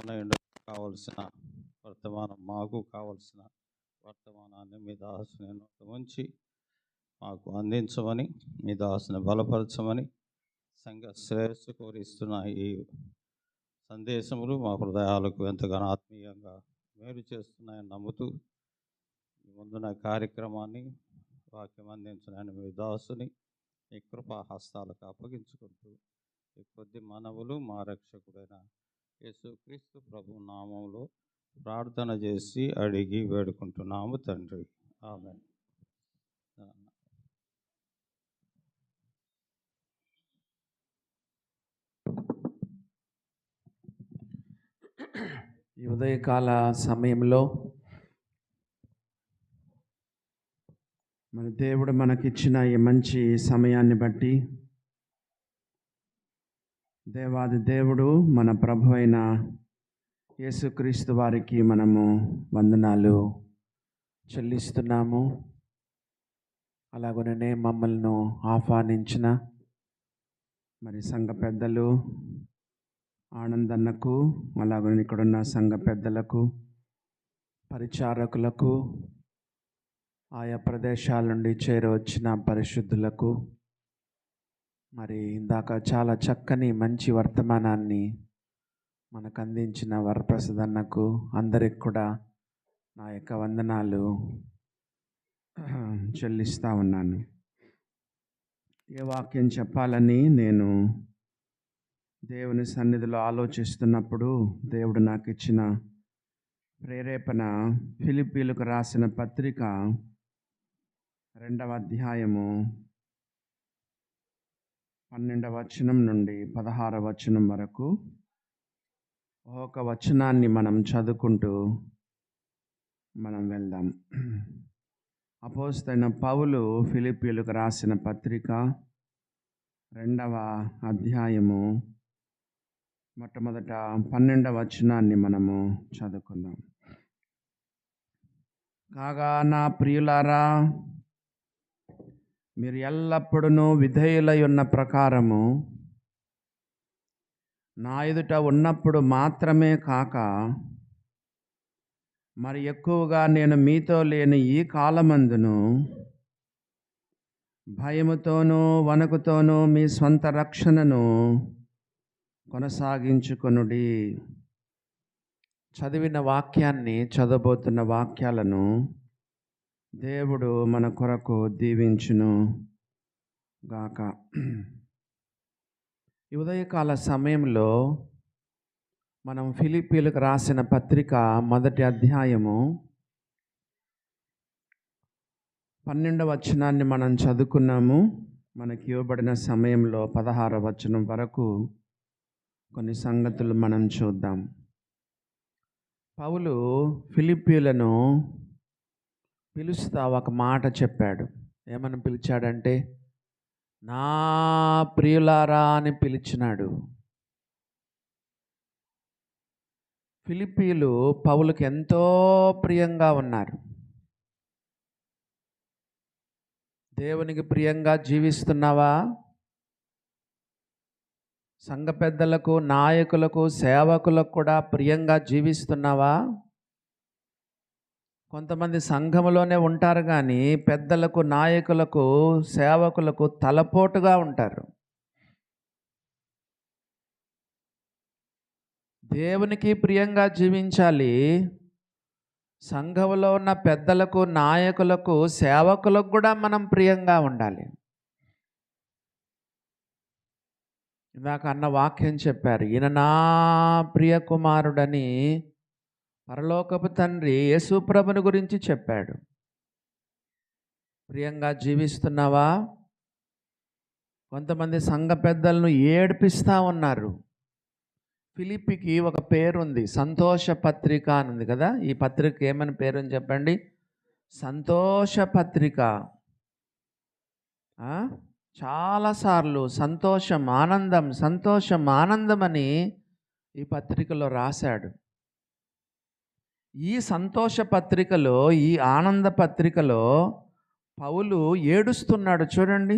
కావలసిన వర్తమానం మాకు కావలసిన వర్తమానాన్ని మీ దాసుని ఉంచి మాకు అందించమని, మీ దాసుని బలపరచమని, సంఘ శ్రేయస్సు కోరిస్తున్న ఈ సందేశములు మా హృదయాలకు ఎంతగానో ఆత్మీయంగా మేలు చేస్తున్నాయని నమ్ముతూ ముందున్న కార్యక్రమాన్ని వాక్యం అందించిన మీ దాసుని ఈ కృపా హస్తాలకు అప్పగించుకుంటూ ఈ కొద్ది మనవులు మా రక్షకుడైన యేసుక్రీస్తు ప్రభు నామంలో ప్రార్థన చేసి అడిగి వేడుకుంటున్నాము తండ్రి, ఆమేన్. ఈ ఉదయకాల సమయంలో మన దేవుడు మనకిచ్చిన ఈ మంచి సమయాన్ని బట్టి దేవాది దేవుడు మన ప్రభు అయిన యేసుక్రీస్తు వారికి మనము వందనాలు చెల్లిస్తున్నాము. అలాగనే మమ్మల్ని ఆహ్వానించిన మరి సంఘ పెద్దలు ఆనందన్నకు, అలాగనే ఇక్కడున్న సంఘ పెద్దలకు, పరిచారకులకు, ఆయా ప్రదేశాల నుండి చేరవచ్చిన పరిశుద్ధులకు, మరి ఇందాక చాలా చక్కని మంచి వర్తమానాన్ని మనకు అందించిన వరప్రసాద్ అన్నకు అందరికి కూడా నా యొక్క వందనాలు చెల్లిస్తూ ఉన్నాను. ఏ వాక్యం చెప్పాలని నేను దేవుని సన్నిధిలో ఆలోచిస్తున్నప్పుడు దేవుడు నాకు ఇచ్చిన ప్రేరేపణ ఫిలిప్పీలకు రాసిన పత్రిక 2వ అధ్యాయము 12వ వచనం నుండి 16వ వచనం వరకు ఒక వచనాన్ని మనం చదువుకుంటూ మనం వెళ్దాం. అపోస్తలుడైన పౌలు ఫిలిప్పీలకు రాసిన పత్రిక 2వ అధ్యాయము మొట్టమొదట 12వ వచనాన్ని మనము చదువుకుందాం. కాగా నా ప్రియులారా, మీరు ఎల్లప్పుడూ విధేయులై ఉన్న ప్రకారము నా ఎదుట ఉన్నప్పుడు మాత్రమే కాక మరి ఎక్కువగా నేను మీతో లేని ఈ కాలమందును భయముతోనూ వణకుతోనూ మీ స్వంత రక్షణను కొనసాగించుకొనుడి. చదివిన వాక్యాన్ని, చదవబోతున్న వాక్యాలను దేవుడు మన కొరకు దీవించును గాక. ఈ ఉదయకాల సమయంలో మనం ఫిలిప్పీలకు రాసిన పత్రిక 1వ అధ్యాయము 12వ వచనాన్ని మనం చదువుకున్నాము. మనకి ఇవ్వబడిన సమయంలో 16వ వచనం వరకు కొన్ని సంగతులు మనం చూద్దాం. పౌలు ఫిలిప్పీలను పిలుస్తా ఒక మాట చెప్పాడు. ఏమని పిలిచాడంటే, నా ప్రియులారా అని పిలిచినాడు. ఫిలిప్పీలు పౌలుకి ఎంతో ప్రియంగా ఉన్నారు. దేవునికి ప్రియంగా జీవిస్తున్నావా? సంఘ పెద్దలకు, నాయకులకు, సేవకులకు కూడా ప్రియంగా జీవిస్తున్నావా? కొంతమంది సంఘములోనే ఉంటారు కానీ పెద్దలకు, నాయకులకు, సేవకులకు తలపోటుగా ఉంటారు. దేవునికి ప్రియంగా జీవించాలి. సంఘములో ఉన్న పెద్దలకు, నాయకులకు, సేవకులకు కూడా మనం ప్రియంగా ఉండాలి. ఇందాక అన్న వాక్యం చెప్పారు, ఈయన నా ప్రియ కుమారుడని పరలోకపు తండ్రి యేసుప్రభుని గురించి చెప్పాడు. ప్రియంగా జీవిస్తున్నావా? కొంతమంది సంఘ పెద్దలను ఏడిపిస్తూ ఉన్నారు. ఫిలిప్పీకి ఒక పేరుంది, సంతోష పత్రిక అని ఉంది కదా. ఈ పత్రిక ఏమని పేరు అని చెప్పండి? సంతోష పత్రిక. చాలాసార్లు సంతోషం, ఆనందం, సంతోషం, ఆనందం అని ఈ పత్రికలో రాశాడు. ఈ సంతోష పత్రికలో, ఈ ఆనంద పత్రికలో పౌలు ఏడుస్తున్నాడు. చూడండి,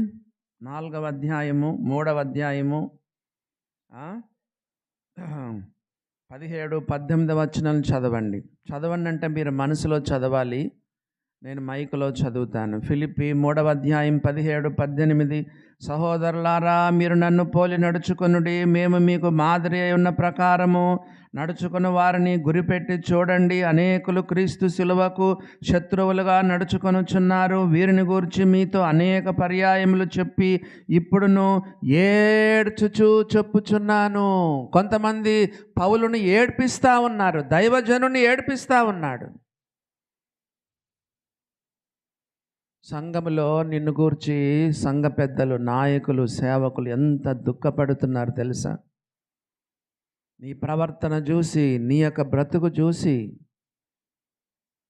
4వ అధ్యాయము 3వ అధ్యాయము 17, 18 వచనాలు చదవండి. చదవండి అంటే మీరు మనసులో చదవాలి, నేను మైకులో చదువుతాను. ఫిలిప్పీ 3వ అధ్యాయం 17, 18. సహోదరులారా, మీరు నన్ను పోలి నడుచుకొనుడి, మేము మీకు మాదిరి అయి ఉన్న ప్రకారము నడుచుకుని వారిని గురిపెట్టి చూడండి. అనేకులు క్రీస్తు శిలువకు శత్రువులుగా నడుచుకొనుచున్నారు. వీరిని గూర్చి మీతో అనేక పర్యాయములు చెప్పి ఇప్పుడును ఏడ్చుచూ చెప్పుచున్నాను. కొంతమంది పౌలుని ఏడ్పిస్తూ ఉన్నారు, దైవజనుని ఏడ్పిస్తూ ఉన్నాడు. సంఘములో నిన్ను గూర్చి సంఘ పెద్దలు, నాయకులు, సేవకులు ఎంత దుఃఖపడుతున్నారు తెలుసా? నీ ప్రవర్తన చూసి, నీ యొక్క బ్రతుకు చూసి,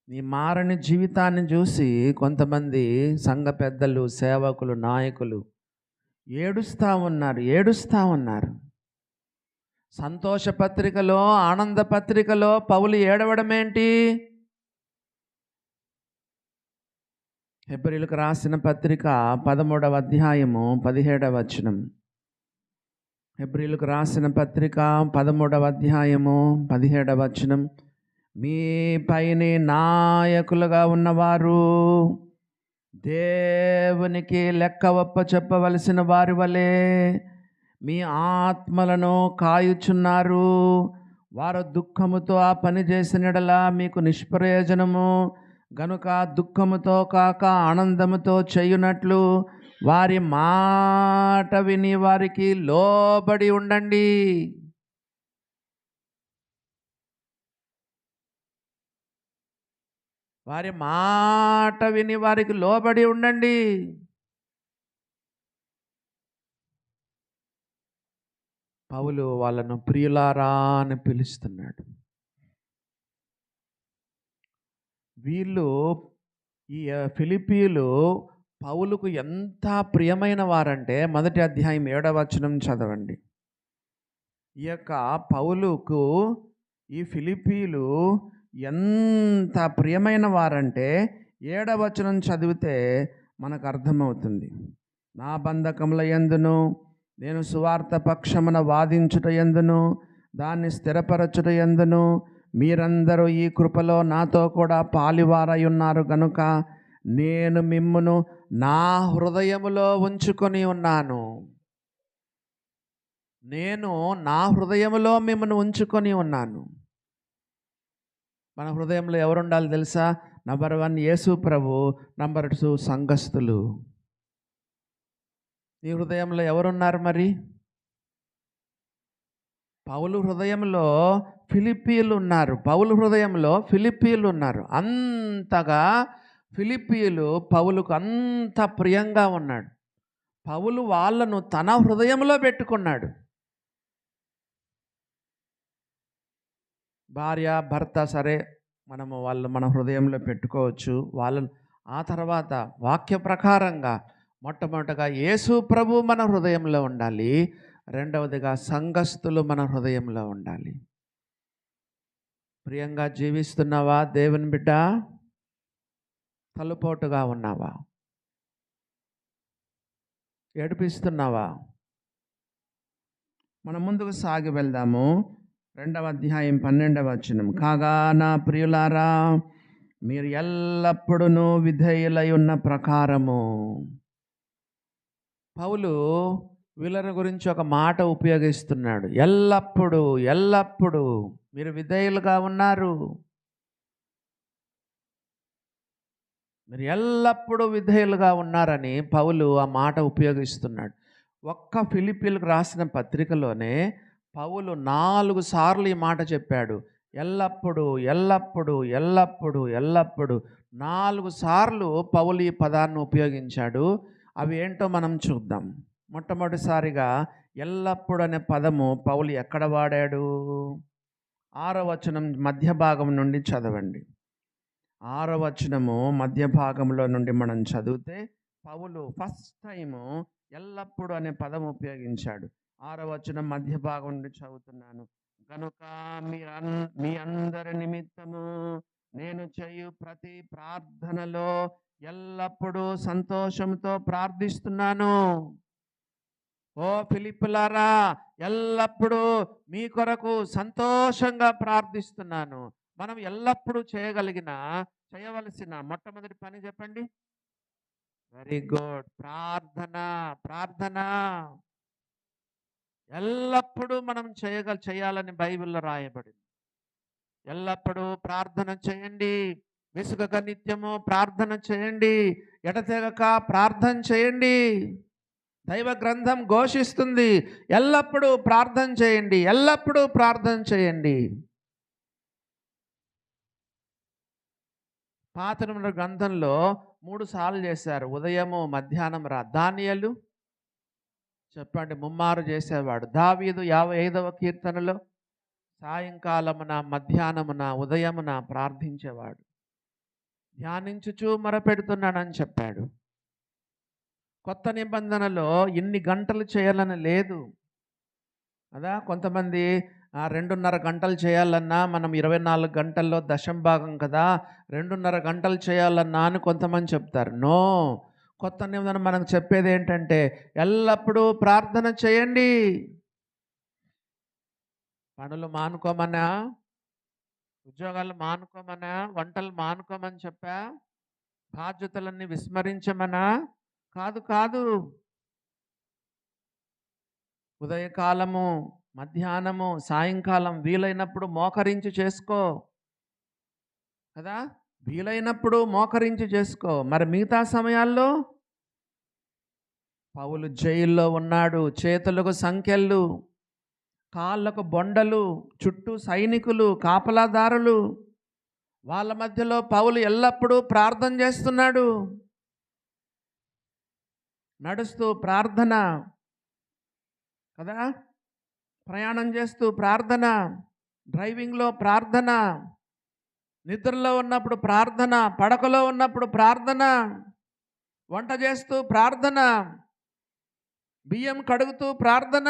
నీ మారని జీవితాన్ని చూసి కొంతమంది సంఘ పెద్దలు, సేవకులు, నాయకులు ఏడుస్తూ ఉన్నారు. సంతోష పత్రికలో, ఆనంద పత్రికలో పౌలు ఏడవడం ఏంటి? హెబ్రీయులకు రాసిన పత్రిక 13వ అధ్యాయము 17వ వచనం. హెబ్రీయులకు రాసిన పత్రిక 13వ అధ్యాయము 17వ వచనం. మీ పైన నాయకులుగా ఉన్నవారు దేవునికి లెక్క చెప్పవలసిన వారి వలె మీ ఆత్మలను కాయుచున్నారు. వారు దుఃఖముతో ఆ పని చేసినడలా మీకు నిష్ప్రయోజనము గనుక దుఃఖముతో కాక ఆనందముతో చేయునట్లు వారి మాట విని వారికి లోబడి ఉండండి. వారి మాట విని వారికి లోబడి ఉండండి. పౌలు వాళ్ళను ప్రియులారా అని పిలుస్తున్నాడు. వీళ్ళు, ఈ ఫిలిప్పీయులు పౌలుకు ఎంత ప్రియమైన వారంటే, మొదటి అధ్యాయం 7వ వచనం చదవండి. ఈ యొక్క పౌలుకు ఈ ఫిలిప్పీయులు ఎంత ప్రియమైన వారంటే 7వ వచనం చదివితే మనకు అర్థమవుతుంది. నా బంధకముల యందును, నేను సువార్త పక్షమున వాదించుట యందును, దాన్ని స్థిరపరచుట యందును మీరందరూ ఈ కృపలో నాతో కూడా పాలివారై ఉన్నారు గనుక నేను మిమ్మును నా హృదయములో ఉంచుకొని ఉన్నాను. నేను నా హృదయములో మిమ్మల్ని ఉంచుకొని ఉన్నాను. మన హృదయంలో ఎవరు ఉండాలి తెలుసా? నంబర్ 1 యేసు ప్రభు, నంబర్ 2 సంఘస్థులు. నీ హృదయంలో ఎవరున్నారు మరి? పౌలు హృదయంలో ఫిలిప్పీయులు ఉన్నారు. పౌలు హృదయంలో ఫిలిప్పీయులు ఉన్నారు. అంతగా ఫిలిప్పీయులు పౌలుకు అంత ప్రియంగా ఉన్నాడు. పౌలు వాళ్ళను తన హృదయంలో పెట్టుకున్నాడు. భార్య, భర్త సరే, వాళ్ళు మన హృదయంలో పెట్టుకోవచ్చు వాళ్ళను. ఆ తర్వాత వాక్య ప్రకారంగా మొట్టమొదటిగా యేసు ప్రభు మన హృదయంలో ఉండాలి. రెండవదిగా సంఘస్థులు మన హృదయంలో ఉండాలి. ప్రియంగా జీవిస్తున్నావా దేవుని బిడ్డ? తలుపోటుగా ఉన్నావా? ఏడిపిస్తున్నావా? మనం ముందుకు సాగి వెళ్దాము. 2వ అధ్యాయం 12వ వచనం. కాగా నా ప్రియులారా, మీరు ఎల్లప్పుడూ విధేయులై ఉన్న ప్రకారము. పౌలు వీళ్ళని గురించి ఒక మాట ఉపయోగిస్తున్నాడు. ఎల్లప్పుడూ మీరు విధేయులుగా ఉన్నారు. మీరు ఎల్లప్పుడూ విధేయులుగా ఉన్నారని పౌలు ఆ మాట ఉపయోగిస్తున్నాడు. ఒక్క ఫిలిప్పీయులకు రాసిన పత్రికలోనే పౌలు 4 సార్లు ఈ మాట చెప్పాడు. ఎల్లప్పుడూ 4 సార్లు పౌలు ఈ పదాన్ని ఉపయోగించాడు. అవి ఏంటో మనం చూద్దాం. మొట్టమొదటిసారిగా ఎల్లప్పుడు అనే పదము పౌలు ఎక్కడ వాడాడు? 6వ వచనం మధ్య భాగం నుండి చదవండి. 6వ వచనము మధ్య భాగంలో నుండి మనం చదివితే పౌలు ఫస్ట్ టైము ఎల్లప్పుడు అనే పదం ఉపయోగించాడు. 6వ వచనం మధ్య భాగం నుండి చదువుతున్నాను. కనుక మీ అందరి నిమిత్తము నేను చేయు ప్రతి ప్రార్థనలో ఎల్లప్పుడూ సంతోషంతో ప్రార్థిస్తున్నాను. ఓ ఫిలిప్పులారా, ఎల్లప్పుడూ మీ కొరకు సంతోషంగా ప్రార్థిస్తున్నాను. మనం ఎల్లప్పుడూ చేయవలసిన మొట్టమొదటి పని చెప్పండి. Very good. ప్రార్థన. ప్రార్థన ఎల్లప్పుడూ మనం చేయాలని బైబిల్లో రాయబడింది. ఎల్లప్పుడూ ప్రార్థన చేయండి. విసుగక నిత్యము ప్రార్థన చేయండి. ఎడతెగక ప్రార్థన చేయండి. దైవ గ్రంథం ఘోషిస్తుంది, ఎల్లప్పుడూ ప్రార్థన చేయండి, ఎల్లప్పుడూ ప్రార్థన చేయండి. పాత నిబంధన గ్రంథంలో 3 సార్లు చేశారు, ఉదయము మధ్యాహ్నం దానియేలు చెప్పండి ముమ్మారు చేసేవాడు. దావీదు 55వ కీర్తనలో సాయంకాలమున మధ్యాహ్నమున ఉదయమున ప్రార్థించేవాడు. ధ్యానించుచు మొరపెడుతున్నానని చెప్పాడు. కొత్త నిబంధనలో ఇన్ని గంటలు చేయాలని లేదు కదా. కొంతమంది 2:30 గంటలు చేయాలన్నా, మనం 24 గంటల్లో దశంభాగం కదా, 2:30 గంటలు చేయాలన్నా అని కొంతమంది చెప్తారు. నో, కొత్త నిబంధన మనకు చెప్పేది ఏంటంటే ఎల్లప్పుడూ ప్రార్థన చేయండి. పనులు మానుకోమనా, ఉద్యోగాలు మానుకోమనా, వంటలు మానుకోమని చెప్పా, బాధ్యతలన్నీ విస్మరించమనా? కాదు కాదు. ఉదయకాలము, మధ్యాహ్నము, సాయంకాలం వీలైనప్పుడు మోకరించి చేసుకో కదా. వీలైనప్పుడు మోకరించి చేసుకో. మరి మిగతా సమయాల్లో పౌలు జైల్లో ఉన్నాడు. చేతులకు సంకెళ్ళు, కాళ్ళకు బొండలు, చుట్టూ సైనికులు, కాపలాదారులు. వాళ్ళ మధ్యలో పౌలు ఎల్లప్పుడూ ప్రార్థన చేస్తున్నాడు. నడుస్తూ ప్రార్థన కదా, ప్రయాణం చేస్తూ ప్రార్థన, డ్రైవింగ్లో ప్రార్థన, నిద్రలో ఉన్నప్పుడు ప్రార్థన, పడకలో ఉన్నప్పుడు ప్రార్థన, వంట చేస్తూ ప్రార్థన, బియ్యం కడుగుతూ ప్రార్థన,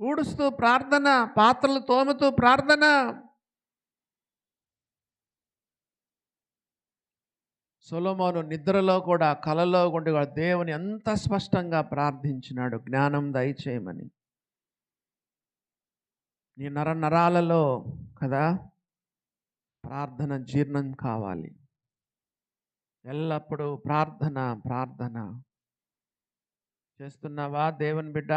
ఊడుస్తూ ప్రార్థన, పాత్రలు తోముతూ ప్రార్థన. సొలొమోను నిద్రలో కూడా, కలలో కూడా దేవుని ఎంత స్పష్టంగా ప్రార్థించినాడు, జ్ఞానం దయచేయమని. నీ నరాలలో కదా ప్రార్థన జీర్ణం కావాలి. ఎల్లప్పుడూ ప్రార్థన. ప్రార్థన చేస్తున్నావా దేవుని బిడ్డ?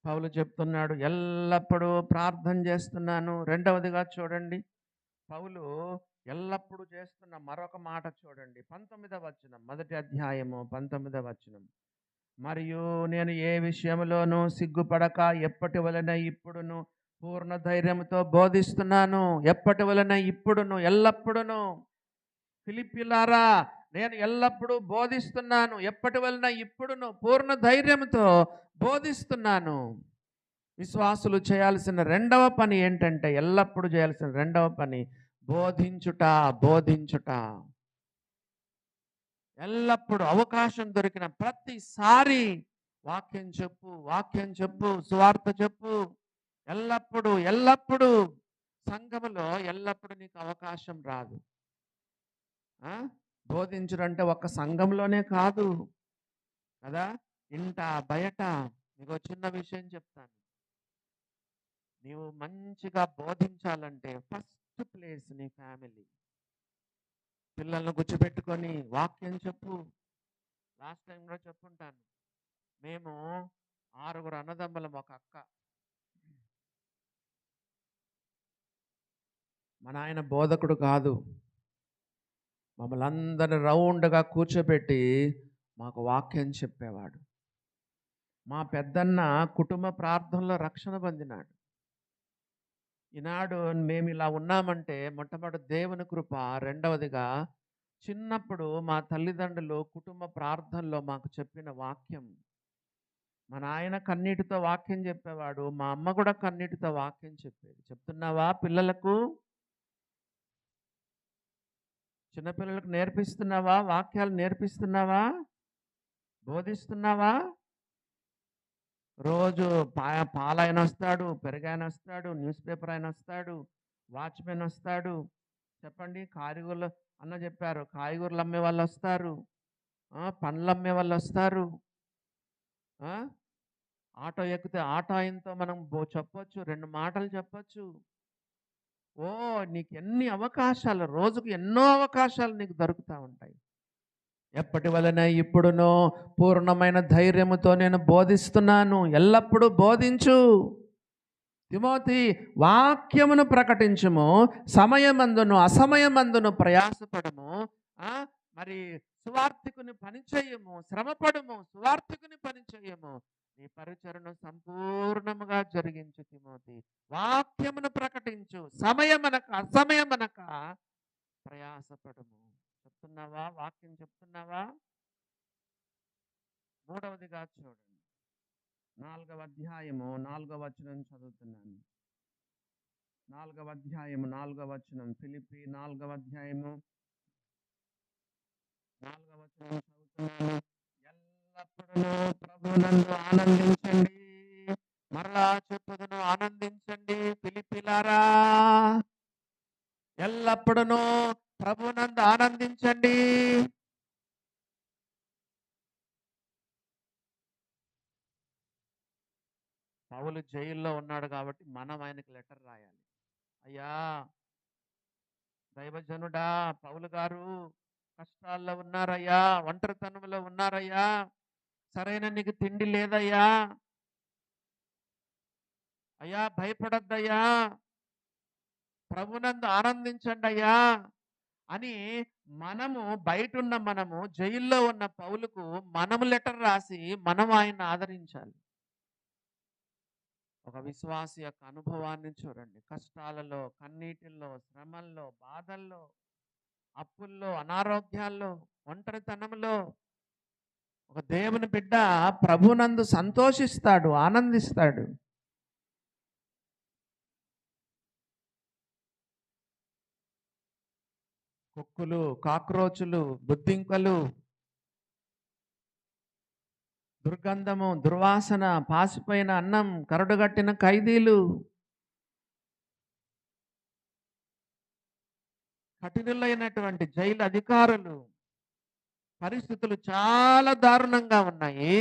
పౌలు చెప్తున్నాడు ఎల్లప్పుడూ ప్రార్థన చేస్తున్నాను. రెండవదిగా చూడండి, పౌలు ఎల్లప్పుడూ చేస్తున్న మరొక మాట చూడండి. 19వ వచనం, మొదటి అధ్యాయము 19వ వచనం. మరియు నేను ఏ విషయంలోనూ సిగ్గుపడక ఎప్పటి వలన ఇప్పుడును పూర్ణ ధైర్యంతో బోధిస్తున్నాను. ఎప్పటి వలన ఇప్పుడును, ఎల్లప్పుడును. ఫిలిప్పీలారా, నేను ఎల్లప్పుడూ బోధిస్తున్నాను. ఎప్పటి వలన ఇప్పుడును పూర్ణ ధైర్యంతో బోధిస్తున్నాను. విశ్వాసులు చేయాల్సిన రెండవ పని ఏంటంటే, ఎల్లప్పుడూ చేయాల్సిన రెండవ పని బోధించుట. బోధించుట. ఎల్లప్పుడూ అవకాశం దొరికిన ప్రతిసారి వాక్యం చెప్పు, వాక్యం చెప్పు, సువార్త చెప్పు. ఎల్లప్పుడూ ఎల్లప్పుడూ. సంఘములో ఎల్లప్పుడూ నీకు అవకాశం రాదు. బోధించడం అంటే ఒక్క సంఘంలోనే కాదు కదా, ఇంట బయట. నీకు చిన్న విషయం చెప్తాను. నీవు మంచిగా బోధించాలంటే ఫస్ట్ ప్లేస్ నీ ఫ్యామిలీ. పిల్లలను కూర్చోబెట్టుకొని వాక్యం చెప్పు. లాస్ట్ టైం కూడా చెప్పుంటాను, మేము 6 అన్నదమ్ములం, ఒక అక్క. మా నాయన బోధకుడు కాదు. మమ్మల్ని అందరిని రౌండ్గా కూర్చోబెట్టి మాకు వాక్యం చెప్పేవాడు. మా పెద్దన్న కుటుంబ ప్రార్థనలో రక్షణ పొందినాడు. ఈనాడు మేము ఇలా ఉన్నామంటే మొట్టమొదటి దేవుని కృప. రెండవదిగా చిన్నప్పుడు మా తల్లిదండ్రులు కుటుంబ ప్రార్థనలో మాకు చెప్పిన వాక్యం. మా నాయన కన్నీటితో వాక్యం చెప్పేవాడు, మా అమ్మ కూడా కన్నీటితో వాక్యం చెప్పేది. చెప్తున్నావా పిల్లలకు? చిన్నపిల్లలకు నేర్పిస్తున్నావా? వాక్యాలు నేర్పిస్తున్నావా? బోధిస్తున్నావా? రోజు పాలైన వస్తాడు, పెరుగైన వస్తాడు, న్యూస్ పేపర్ అయిన వస్తాడు, వాచ్మెన్ వస్తాడు. చెప్పండి, కాయగూరలు అన్న చెప్పారు, కాయగూరలు అమ్మే వాళ్ళు వస్తారు. పండ్లు అమ్మే వాళ్ళు వస్తారు. ఆ, ఆటో ఎక్కితే ఆటో ఆయనతో మనం చెప్పొచ్చు, 2 మాటలు చెప్పొచ్చు. ఓ, నీకు ఎన్ని అవకాశాలు, రోజుకు ఎన్నో అవకాశాలు నీకు దొరుకుతూ ఉంటాయి. ఎప్పటి వలన ఇప్పుడునో పూర్ణమైన ధైర్యముతో నేను బోధిస్తున్నాను, ఎల్లప్పుడూ బోధించు. తిమోతి, వాక్యమును ప్రకటించుము, సమయమందును అసమయమందును ప్రయాసపడము. ఆ, మరి సువార్థికుని పని చేయము, శ్రమపడము, సువార్థికుని పని చేయము. నీ పరిచరను సంపూర్ణముగా జరిగించు తిమోతి. వాక్యమును ప్రకటించు, సమయమనక అసమయమనక ప్రయాసపడము. చెప్తున్నావా? వాక్యం చెప్తున్నావా? మూడవదిగా చూడండి, 4వ అధ్యాయము 4వ వచనం చదువుతున్నాను. 4వ అధ్యాయము 4వ వచనం, ఫిలిప్పీ 4వ అధ్యాయము 4వ వచనం చదువుతున్నాను. ఎల్లప్పుడూ ప్రభువునందు ఆనందించండి. మరలా చెప్పుదును, ఆనందించండి ఫిలిప్పీలారా. ఎల్లప్పుడూ ప్రభువునందు ఆనందించండి. పౌలు జైల్లో ఉన్నాడు కాబట్టి మనం ఆయనకి లెటర్ రాయాలి. అయ్యా దైవజనుడా పౌలు గారు కష్టాల్లో ఉన్నారయ్యా, ఒంటరితనంలో ఉన్నారయ్యా, సరైన నీకు తిండి లేదయ్యా, అయ్యా భయపడద్దయ్యా, ప్రభునందు ఆనందించండి అయ్యా అని మనము, మనము జైల్లో ఉన్న పౌలుకు మనము లెటర్ రాసి మనం ఆయన ఆదరించాలి. ఒక విశ్వాసి యొక్క అనుభవాన్ని చూడండి. కష్టాలలో, కన్నీటిల్లో, శ్రమల్లో, బాధల్లో, అప్పుల్లో, అనారోగ్యాల్లో, ఒంటరితనంలో ఒక దేవుని బిడ్డ ప్రభునందు సంతోషిస్తాడు, ఆనందిస్తాడు. కుక్కులు, కాక్రోచులు, బుద్ధింకలు, దుర్గంధము, దుర్వాసన, పాసిపోయిన అన్నం, కరడుగట్టిన ఖైదీలు, కఠినులైనటువంటి జైలు అధికారులు, పరిస్థితులు చాలా దారుణంగా ఉన్నాయి.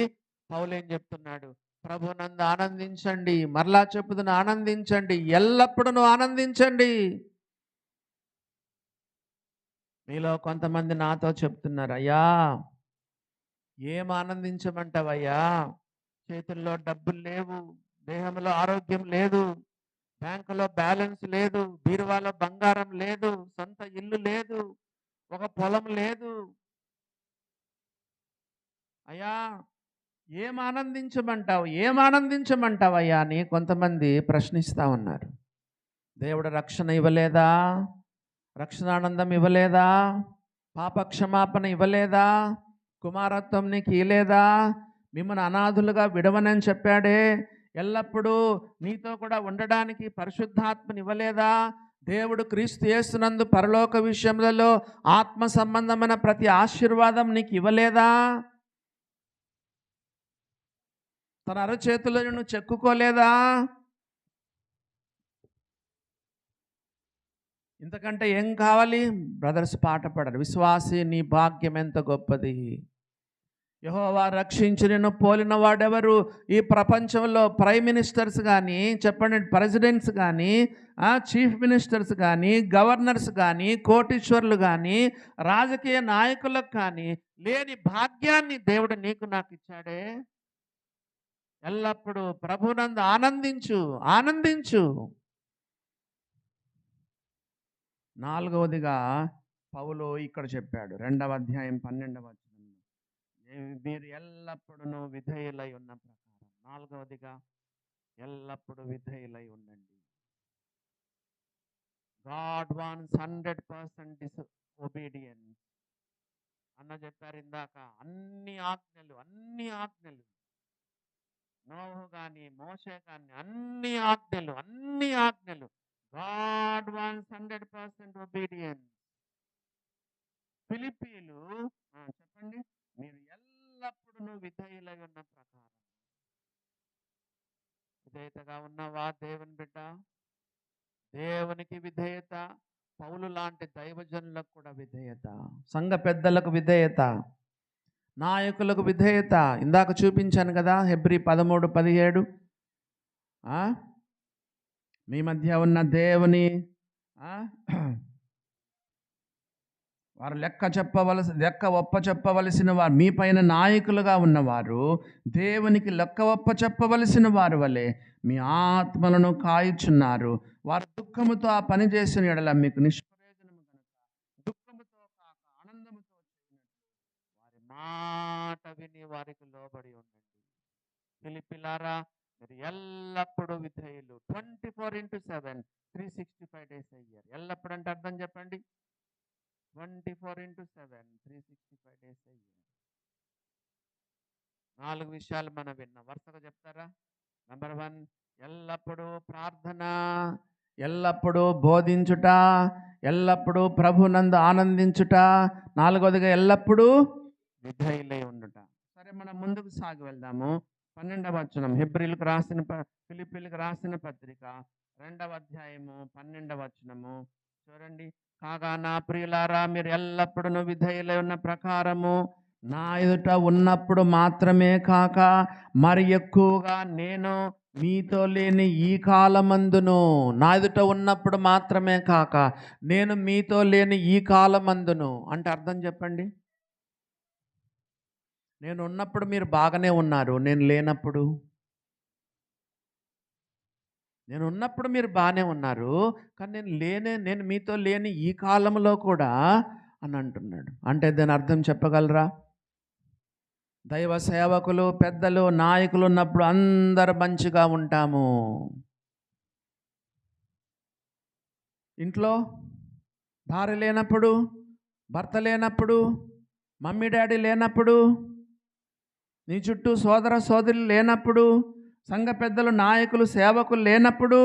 పౌలు ఏం చెప్తున్నాడు? ప్రభునందు ఆనందించండి, మరలా చెప్పుదును ఆనందించండి, ఎల్లప్పుడూ ఆనందించండి. మీలో కొంతమంది నాతో చెప్తున్నారు, అయ్యా ఏం ఆనందించమంటావయ్యా, చేతుల్లో డబ్బులు లేవు, దేహంలో ఆరోగ్యం లేదు, బ్యాంకులో బ్యాలెన్స్ లేదు, బీరువాలో బంగారం లేదు, సొంత ఇల్లు లేదు, ఒక పొలం లేదు. అయ్యా ఏం ఆనందించమంటావయ్యా అని కొంతమంది ప్రశ్నిస్తూ ఉన్నారు. దేవుడు రక్షణ ఇవ్వలేదా? రక్షణానందం ఇవ్వలేదా? పాపక్షమాపణ ఇవ్వలేదా? కుమారత్వం నీకు ఇవ్వలేదా? మిమ్మల్ని అనాథులుగా విడవనని చెప్పాడే, ఎల్లప్పుడూ నీతో కూడా ఉండడానికి పరిశుద్ధాత్మని ఇవ్వలేదా? దేవుడు క్రీస్తు యేసునందు పరలోక విషయములలో ఆత్మ సంబంధమైన ప్రతి ఆశీర్వాదం నీకు ఇవ్వలేదా? తన అరచేతులను నువ్వు చెక్కుకోలేదా? ఇంతకంటే ఏం కావాలి? బ్రదర్స్ పాట పాడారు, విశ్వాసి నీ భాగ్యం ఎంత గొప్పది, యెహోవా రక్షించి నిన్ను పోలిన వాడెవరు? ఈ ప్రపంచంలో ప్రైమ్ మినిస్టర్స్ కానీ, చెప్పండి, ప్రెసిడెంట్స్ కానీ, చీఫ్ మినిస్టర్స్ కానీ, గవర్నర్స్ కానీ, కోటీశ్వర్లు కానీ, రాజకీయ నాయకులకు కానీ లేని భాగ్యాన్ని దేవుడు నీకు నాకు ఇచ్చాడే. ఎల్లప్పుడూ ప్రభునందు ఆనందించు, ఆనందించు. 4వదిగా పౌలు ఇక్కడ చెప్పాడు, 2వ అధ్యాయం 12వ వచనంలో, మీరు ఎల్లప్పుడూ విధేయులై ఉన్న ప్రకారం. 4వదిగా ఎల్లప్పుడూ విధేయులై ఉండండి. గాడ్ వాంట్స్ 100% ఒబీడియన్స్ అన్న చెప్పారు ఇందాక. అన్ని ఆజ్ఞలు నోహు కానీ, మోషే కానీ, అన్ని ఆజ్ఞలు. God wants 100% obedience. ఫిలిప్పీలు చెప్పండి, మీరు ఎల్లప్పుడూ విధేయులై ఉన్న ప్రకారం. విధేయతగా ఉన్నావా దేవుని బిడ్డ? దేవునికి విధేయత, పౌలు లాంటి దైవజనులకు కూడా విధేయత, సంఘ పెద్దలకు విధేయత. నాయకులకు విధేయత. ఇందాక చూపించాను కదా, హెబ్రీ 13:17. మీ మధ్య ఉన్న దేవుని వారు లెక్క ఒప్ప చెప్పవలసిన వారు, మీ పైన నాయకులుగా ఉన్నవారు దేవునికి లెక్క ఒప్ప చెప్పవలసిన వారు వలె మీ ఆత్మలను కాయుచున్నారు. వారు దుఃఖముతో ఆ పని చేసిన యెడల మీకు నిష్ప్రయోజనము కనుక దుఃఖముతో కాక ఆనందముతో చేసినట్లు వారి మాట విని వారికి లోబడి ఉండండి. ఫిలిప్పీలారా, మీరు ఎల్లప్పుడూ విధేయులు. 24/7, 365 days a year. ఎల్లప్పుడు అంటే అర్థం చెప్పండి. 24/7, 365 days a year. 4 విషయాలు మనం విన్నాం. వరుసగా చెప్తారా? నంబర్ 1, ఎల్లప్పుడూ ప్రార్థన, ఎల్లప్పుడూ బోధించుట, ఎల్లప్పుడూ ప్రభునందు ఆనందించుట, 4వదిగా ఎల్లప్పుడూ విధేయులై ఉండుట. సరే, మనం ముందుకు సాగి వెళ్దాము. 12వ వచనం, ఫిలిప్పీలకు రాసిన పత్రిక 2వ అధ్యాయము 12వ వచనము చూడండి. కాగా నా ప్రియులారా, మీరు ఎల్లప్పుడూ విధేయులై ఉన్న ప్రకారము నా ఎదుట ఉన్నప్పుడు మాత్రమే కాక మరి ఎక్కువగా నేను మీతో లేని ఈ కాలమందును, నా ఎదుట ఉన్నప్పుడు మాత్రమే కాక నేను మీతో లేని ఈ కాలమందును అంటే అర్థం చెప్పండి. నేను ఉన్నప్పుడు మీరు బాగానే ఉన్నారు, నేను లేనప్పుడు, నేను ఉన్నప్పుడు మీరు బాగానే ఉన్నారు, కానీ నేను మీతో లేని ఈ కాలంలో కూడా అని అంటున్నాడు. అంటే దాని అర్థం చెప్పగలరా? దైవ సేవకులు, పెద్దలు, నాయకులు ఉన్నప్పుడు అందరు మంచిగా ఉంటాము. ఇంట్లో భార్య లేనప్పుడు, భర్త లేనప్పుడు, మమ్మీ డాడీ లేనప్పుడు, నీ చుట్టూ సోదర సోదరులు లేనప్పుడు, సంఘ పెద్దలు, నాయకులు, సేవకులు లేనప్పుడు,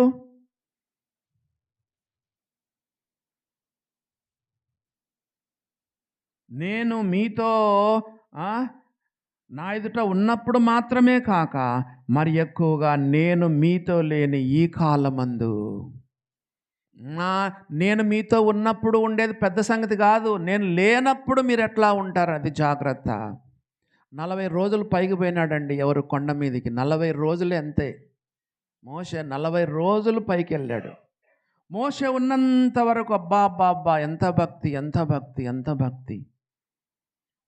నేను మీతో నా ఎదుట ఉన్నప్పుడు మాత్రమే కాక మరి ఎక్కువగా నేను మీతో లేని ఈ కాలమందు. నేను మీతో ఉన్నప్పుడు ఉండేది పెద్ద సంగతి కాదు, నేను లేనప్పుడు మీరు ఎట్లా ఉంటారు అది జాగ్రత్త. 40 రోజులు పైకి పోయినాడండి ఎవరు కొండ మీదకి. 40 రోజులే అంతే. మోషే 40 రోజులు పైకి వెళ్ళాడు. మోషే ఉన్నంత వరకు అబ్బా అబ్బా అబ్బా, ఎంత భక్తి, ఎంత భక్తి, ఎంత భక్తి.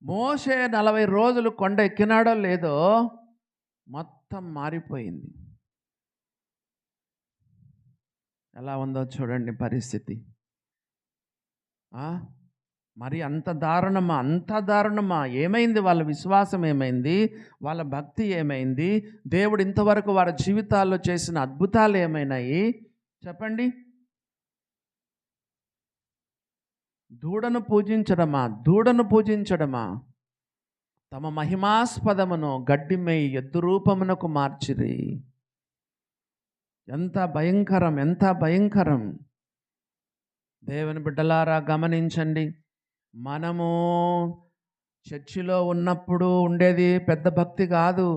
మోషే 40 రోజులు కొండ ఎక్కినాడో లేదో మొత్తం మారిపోయింది. ఎలా ఉందో చూడండి పరిస్థితి. మరి అంత దారుణమా, అంత దారుణమా? ఏమైంది? వాళ్ళ విశ్వాసం ఏమైంది? వాళ్ళ భక్తి ఏమైంది? దేవుడు ఇంతవరకు వారి జీవితాల్లో చేసిన అద్భుతాలు ఏమైనాయి చెప్పండి. దూడను పూజించడమా? తమ మహిమాస్పదమును గడ్డిమై ఎద్దు రూపమునకు మార్చిరి. ఎంత భయంకరం, ఎంత భయంకరం. దేవుని బిడ్డలారా గమనించండి. మనము చర్చిలో ఉన్నప్పుడు ఉండేది పెద్ద భక్తి కాదు.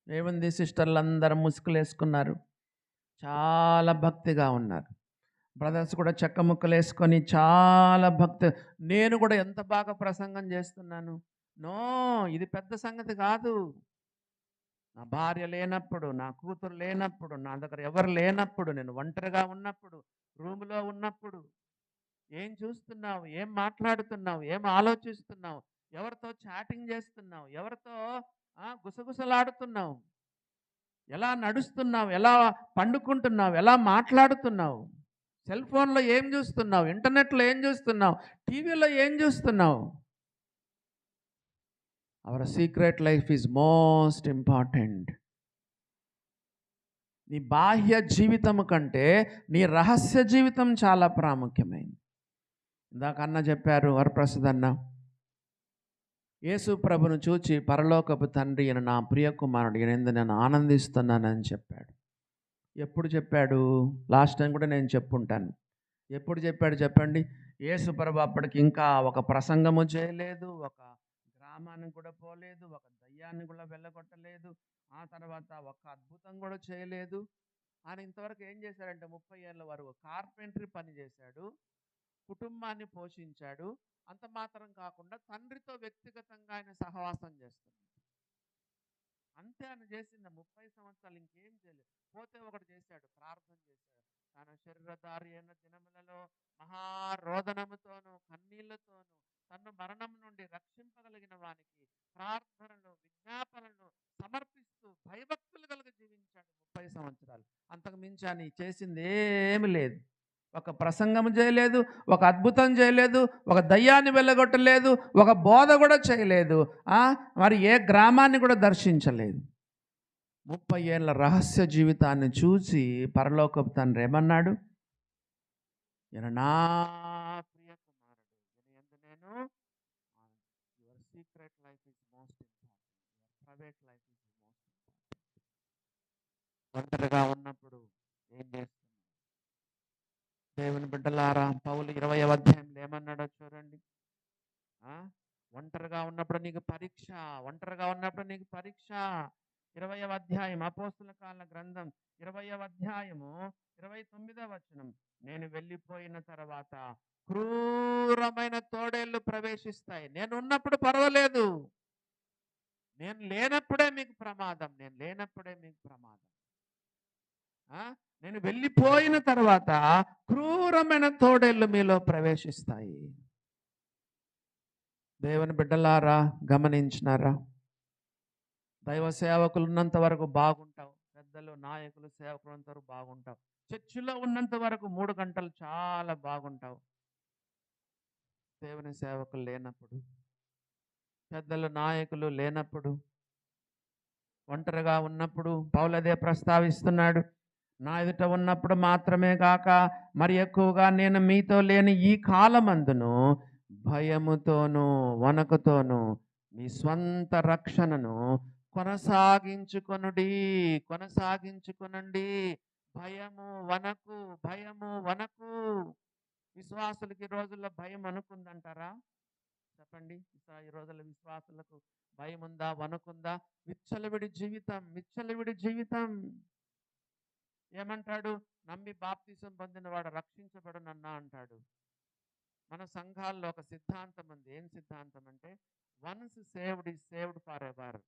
ఏముంది, సిస్టర్లు అందరూ ముసుగులు వేసుకున్నారు, చాలా భక్తిగా ఉన్నారు. బ్రదర్స్ కూడా చెక్క ముక్కలు వేసుకొని చాలా భక్తి. నేను కూడా ఎంత బాగా ప్రసంగం చేస్తున్నాను. నో, ఇది పెద్ద సంగతి కాదు. నా భార్య లేనప్పుడు, నా కూతురు లేనప్పుడు, నా దగ్గర ఎవరు లేనప్పుడు, నేను ఒంటరిగా ఉన్నప్పుడు, రూములో ఉన్నప్పుడు ఏం చూస్తున్నావు, ఏం మాట్లాడుతున్నావు, ఏం ఆలోచిస్తున్నావు, ఎవరితో చాటింగ్ చేస్తున్నావు, ఎవరితో గుసగుసలాడుతున్నావు, ఎలా నడుస్తున్నావు, ఎలా పండుకుంటున్నావు, ఎలా మాట్లాడుతున్నావు, సెల్ ఫోన్లో ఏం చూస్తున్నావు, ఇంటర్నెట్లో ఏం చూస్తున్నావు, టీవీలో ఏం చూస్తున్నావు. Our secret life is most important. నీ బాహ్య జీవితం కంటే నీ రహస్య జీవితం చాలా ప్రాముఖ్యమైనది. ఇందాక అన్న చెప్పారు, వరప్రసాద్ అన్న, యేసు ప్రభును చూచి పరలోకపు తండ్రి అని నా ప్రియ కుమారుడు ఈయనందు నేను ఆనందిస్తున్నానని చెప్పాడు. ఎప్పుడు చెప్పాడు? లాస్ట్ టైం కూడా నేను చెప్పుంటాను. ఎప్పుడు చెప్పాడు చెప్పండి? యేసు ప్రభు అప్పటికి ఇంకా ఒక ప్రసంగము చేయలేదు, ఒక గ్రామానికి కూడా పోలేదు, ఒక దయ్యాన్ని కూడా వెళ్ళగొట్టలేదు, ఆ తర్వాత ఒక అద్భుతం కూడా చేయలేదు. ఆయన ఇంతవరకు ఏం చేశాడంటే 30 ఏళ్ళ వరకు కార్పెంటరీ పని చేశాడు. కుటుంబాన్ని పోషించాడు. అంత మాత్రం కాకుండా తండ్రితో వ్యక్తిగతంగా ఆయన సహవాసం చేస్తున్నాడు. అంతే ఆయన చేసింది 30 సంవత్సరాలు, ఇంకేం చేయలేదు. పోతే ఒకటి చేశాడు, ప్రార్థన చేశాడు. తన శరీరధారి అయిన దినములలో మహారోదనముతోనూ కన్నీళ్లతోనూ తన్ను మరణం నుండి రక్షింపగలిగిన వానికి ప్రార్థనలు విజ్ఞాపనలు సమర్పిస్తూ భయభక్తులు కలిగి జీవించాడు 30 సంవత్సరాలు. అంతకు మించి అని చేసింది ఏమి లేదు. ఒక ప్రసంగం చేయలేదు, ఒక అద్భుతం చేయలేదు, ఒక దయ్యాన్ని వెళ్ళగొట్టలేదు, ఒక బోధ కూడా చేయలేదు, మరి ఏ గ్రామాన్ని కూడా దర్శించలేదు. 30 ఏళ్ళ రహస్య జీవితాన్ని చూసి పరలోకపు తండ్రి ఏమన్నాడు? ఈయన నా ప్రియ కుమారుడు, నేను your secret life is most important, your private life is most important. ఒంటరిగా ఉన్నప్పుడు ఏం చేస్తున్నాడు? దేవుని బిడ్డలారా, పౌలు 20వ అధ్యాయంలో ఏమన్నాడో చూడండి. ఒంటరిగా ఉన్నప్పుడు నీకు పరీక్ష, ఒంటరిగా ఉన్నప్పుడు నీకు పరీక్ష. 20వ అధ్యాయం అపోస్తుల కార్యాల గ్రంథం 20వ అధ్యాయము 29వ వచనం. నేను వెళ్ళిపోయిన తర్వాత క్రూరమైన తోడేళ్లు ప్రవేశిస్తాయి. నేను ఉన్నప్పుడు పర్వాలేదు, నేను లేనప్పుడే మీకు ప్రమాదం, నేను లేనప్పుడే మీకు ప్రమాదం. నేను వెళ్ళిపోయిన తర్వాత క్రూరమైన తోడేళ్లు మీలో ప్రవేశిస్తాయి. దేవుని బిడ్డలారా, గమనించినారా? దైవ సేవకులు ఉన్నంత వరకు బాగుంటావు, పెద్దలు నాయకులు సేవకులు ఉన్నంత వరకు బాగుంటావు, చర్చిలో ఉన్నంత వరకు 3 గంటలు చాలా బాగుంటావు. దేవుని సేవకులు లేనప్పుడు, పెద్దలు నాయకులు లేనప్పుడు, ఒంటరిగా ఉన్నప్పుడు పౌలు అదే ప్రస్తావిస్తున్నాడు. నా ఎదుట ఉన్నప్పుడు మాత్రమే కాక మరి ఎక్కువగా నేను మీతో లేని ఈ కాలమందును భయముతోనూ వణకుతోనూ మీ స్వంత రక్షణను కొనసాగించుకొనుడి. భయము వణకు, భయము వణకు. విశ్వాసులకి ఈ రోజుల్లో భయం అనుకుందంటారా? చెప్పండి. ఈ రోజుల్లో విశ్వాసులకు భయం ఉందా, వణుకుందా? విచ్చలవిడి జీవితం. ఏమంటాడు? నమ్మి బాప్తిసం పొందిన వాడు రక్షించబడునన్నా అంటాడు. మన సంఘాల్లో ఒక సిద్ధాంతం ఉంది. ఏం సిద్ధాంతం అంటే, once saved is saved for ever.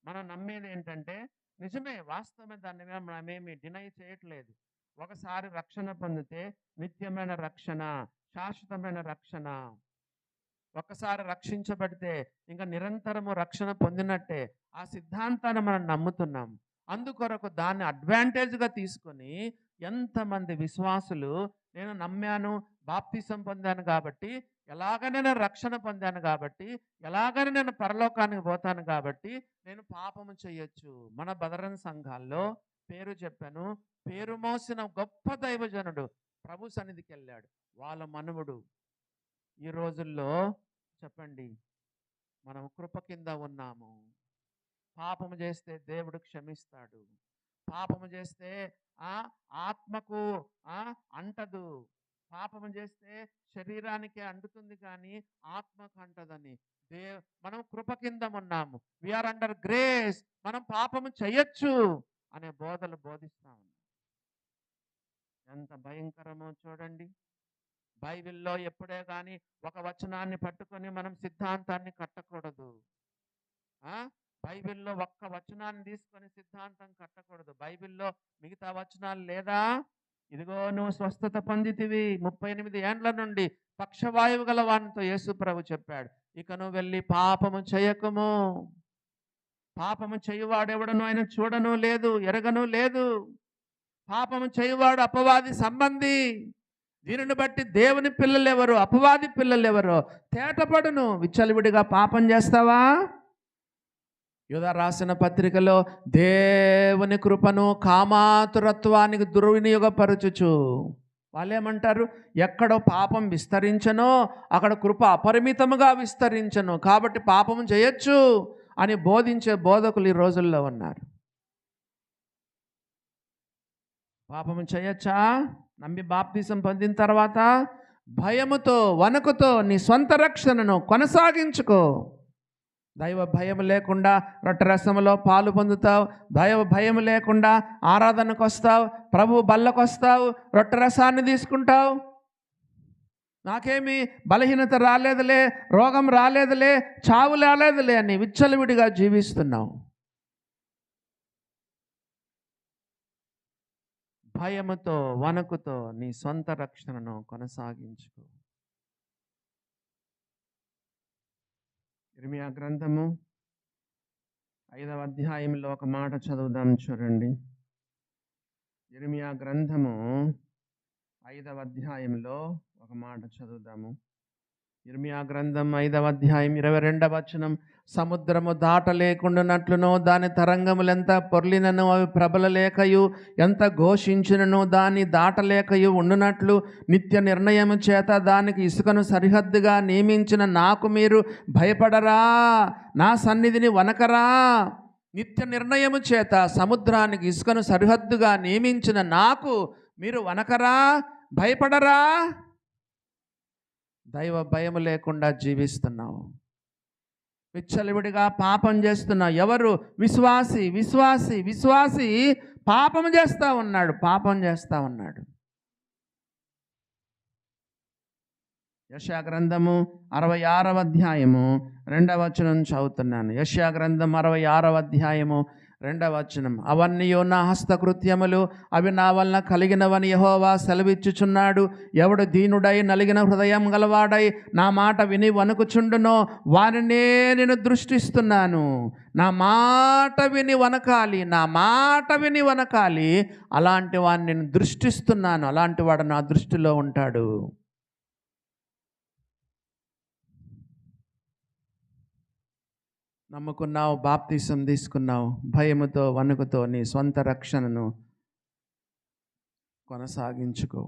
మనం నమ్మేది ఏంటంటే, నిజమే, వాస్తవమే, దాన్ని మనమేమి డినై చేయట్లేదు. ఒకసారి రక్షణ పొందితే నిత్యమైన రక్షణ, శాశ్వతమైన రక్షణ. ఒకసారి రక్షించబడితే ఇంకా నిరంతరము రక్షణ పొందినట్టే. ఆ సిద్ధాంతాన్ని మనం నమ్ముతున్నాం. అందుకొరకు దాన్ని అడ్వాంటేజ్గా తీసుకొని ఎంతమంది విశ్వాసులు, నేను నమ్మాను, బాప్తిసం పొందాను కాబట్టి, ఎలాగైనా నేను రక్షణ పొందాను కాబట్టి, ఎలాగైనా నేను పరలోకానికి పోతాను కాబట్టి నేను పాపము చేయొచ్చు. మన బదరన్ సంఘాల్లో పేరు చెప్పాను, పేరు మోసిన గొప్ప దైవజనుడు ప్రభు సన్నిధికి వెళ్ళాడు. వాళ్ళ మనువుడు. ఈ రోజుల్లో చెప్పండి, మనం కృప కింద ఉన్నాము. పాపము చేస్తే దేవుడు క్షమిస్తాడు. పాపము చేస్తే ఆత్మకు అంటదు. పాపము చేస్తే శరీరానికే అంటుతుంది కానీ ఆత్మకు అంటదని. మనం కృప కింద ఉన్నాము. We are under grace. మనం పాపము చేయొచ్చు అనే బోధలు బోధిస్తా ఉన్నాం. ఎంత భయంకరమో చూడండి. బైబిల్లో ఎప్పుడే కానీ ఒక వచనాన్ని పట్టుకొని మనం సిద్ధాంతాన్ని కట్టకూడదు. బైబిల్లో ఒక్క వచనాన్ని తీసుకొని సిద్ధాంతం కట్టకూడదు. బైబిల్లో మిగతా వచనాలు లేదా? ఇదిగో నువ్వు స్వస్థత పొందితివి, 38 ఏండ్ల నుండి పక్షవాయువు గల వానితో యేసు ప్రభు చెప్పాడు, ఇక నువ్వు వెళ్ళి పాపము చేయకుము. పాపము చేయువాడెవడను ఆయన చూడను లేదు, ఎరగను లేదు. పాపము చేయువాడు అపవాది సంబంధి. దీనిని బట్టి దేవుని పిల్లలు ఎవరు, అపవాది పిల్లలు ఎవరో తేటపడును. విచ్చలవిడిగా పాపం చేస్తావా? యూదా రాసిన పత్రికలో దేవుని కృపను కామాతురత్వానికి దుర్వినియోగపరచుచు. వాళ్ళేమంటారు? ఎక్కడో పాపం విస్తరించనో అక్కడ కృప అపరిమితముగా విస్తరించను, కాబట్టి పాపం చేయొచ్చు అని బోధించే బోధకులు ఈ రోజుల్లో ఉన్నారు. పాపము చేయొచ్చా? నమ్మి బాప్తిసం పొందిన తర్వాత భయముతో వణకుతో నీ సొంత రక్షణను కొనసాగించుకో. దైవ భయం లేకుండా రొట్టెరసములో పాలు పొందుతావు. దైవ భయం లేకుండా ఆరాధనకు వస్తావు, ప్రభు బల్లకు వస్తావు, రొట్టెరసాన్ని తీసుకుంటావు. నాకేమి బలహీనత రాలేదులే, రోగం రాలేదులే, చావు రాలేదులే అని విచ్చలవిడిగా జీవిస్తున్నావు. భయముతో వణకుతో నీ సొంత రక్షణను కొనసాగించుకో. ఇర్మియా గ్రంథము 5వ అధ్యాయంలో ఒక మాట చదువుదాం చూడండి. ఇర్మియా గ్రంథము 5వ అధ్యాయంలో ఒక మాట చదువుదాము. ఇర్మియా గ్రంథం 5వ అధ్యాయం 22వ వచనం. సముద్రము దాటలేకుండానట్లును దాని తరంగములెంత పొర్లినను అవి ప్రబలలేకయు, ఎంత ఘోషించినను దాన్ని దాటలేకయు ఉండునట్లు నిత్య నిర్ణయము చేత దానికి ఇసుకను సరిహద్దుగా నియమించిన నాకు మీరు భయపడరా? నా సన్నిధిని వనకరా? నిత్య నిర్ణయము చేత సముద్రానికి ఇసుకను సరిహద్దుగా నియమించిన నాకు మీరు వనకరా? భయపడరా? దైవ భయం లేకుండా జీవిస్తున్నావు. విచ్చలవిడిగా పాపం చేస్తున్నావు. ఎవరు? విశ్వాసి. విశ్వాసి విశ్వాసి పాపం చేస్తూ ఉన్నాడు. పాపం చేస్తూ ఉన్నాడు. యెషయా గ్రంథము 66వ అధ్యాయము 2వ వచనం చదువుతున్నాను. యెషయా గ్రంథం 66వ అధ్యాయము 2వ వచనం. అవన్నీ నా హస్తకృత్యములు, అవి నా వలన కలిగినవని యెహోవా సెలవిచ్చుచున్నాడు. ఎవడు దీనుడై నలిగిన హృదయం గలవాడై నా మాట విని వణుకుచుండునో వారినే నేను దృష్టిస్తున్నాను. నా మాట విని వనకాలి, నా మాట విని వనకాలి. అలాంటి వాడిని నేను దృష్టిస్తున్నాను. అలాంటి వాడు నా దృష్టిలో ఉంటాడు. నమ్ముకున్నావు, బాప్తిసం తీసుకున్నావు. భయముతో వణుకుతో నీ సొంత రక్షణను కొనసాగించుకో.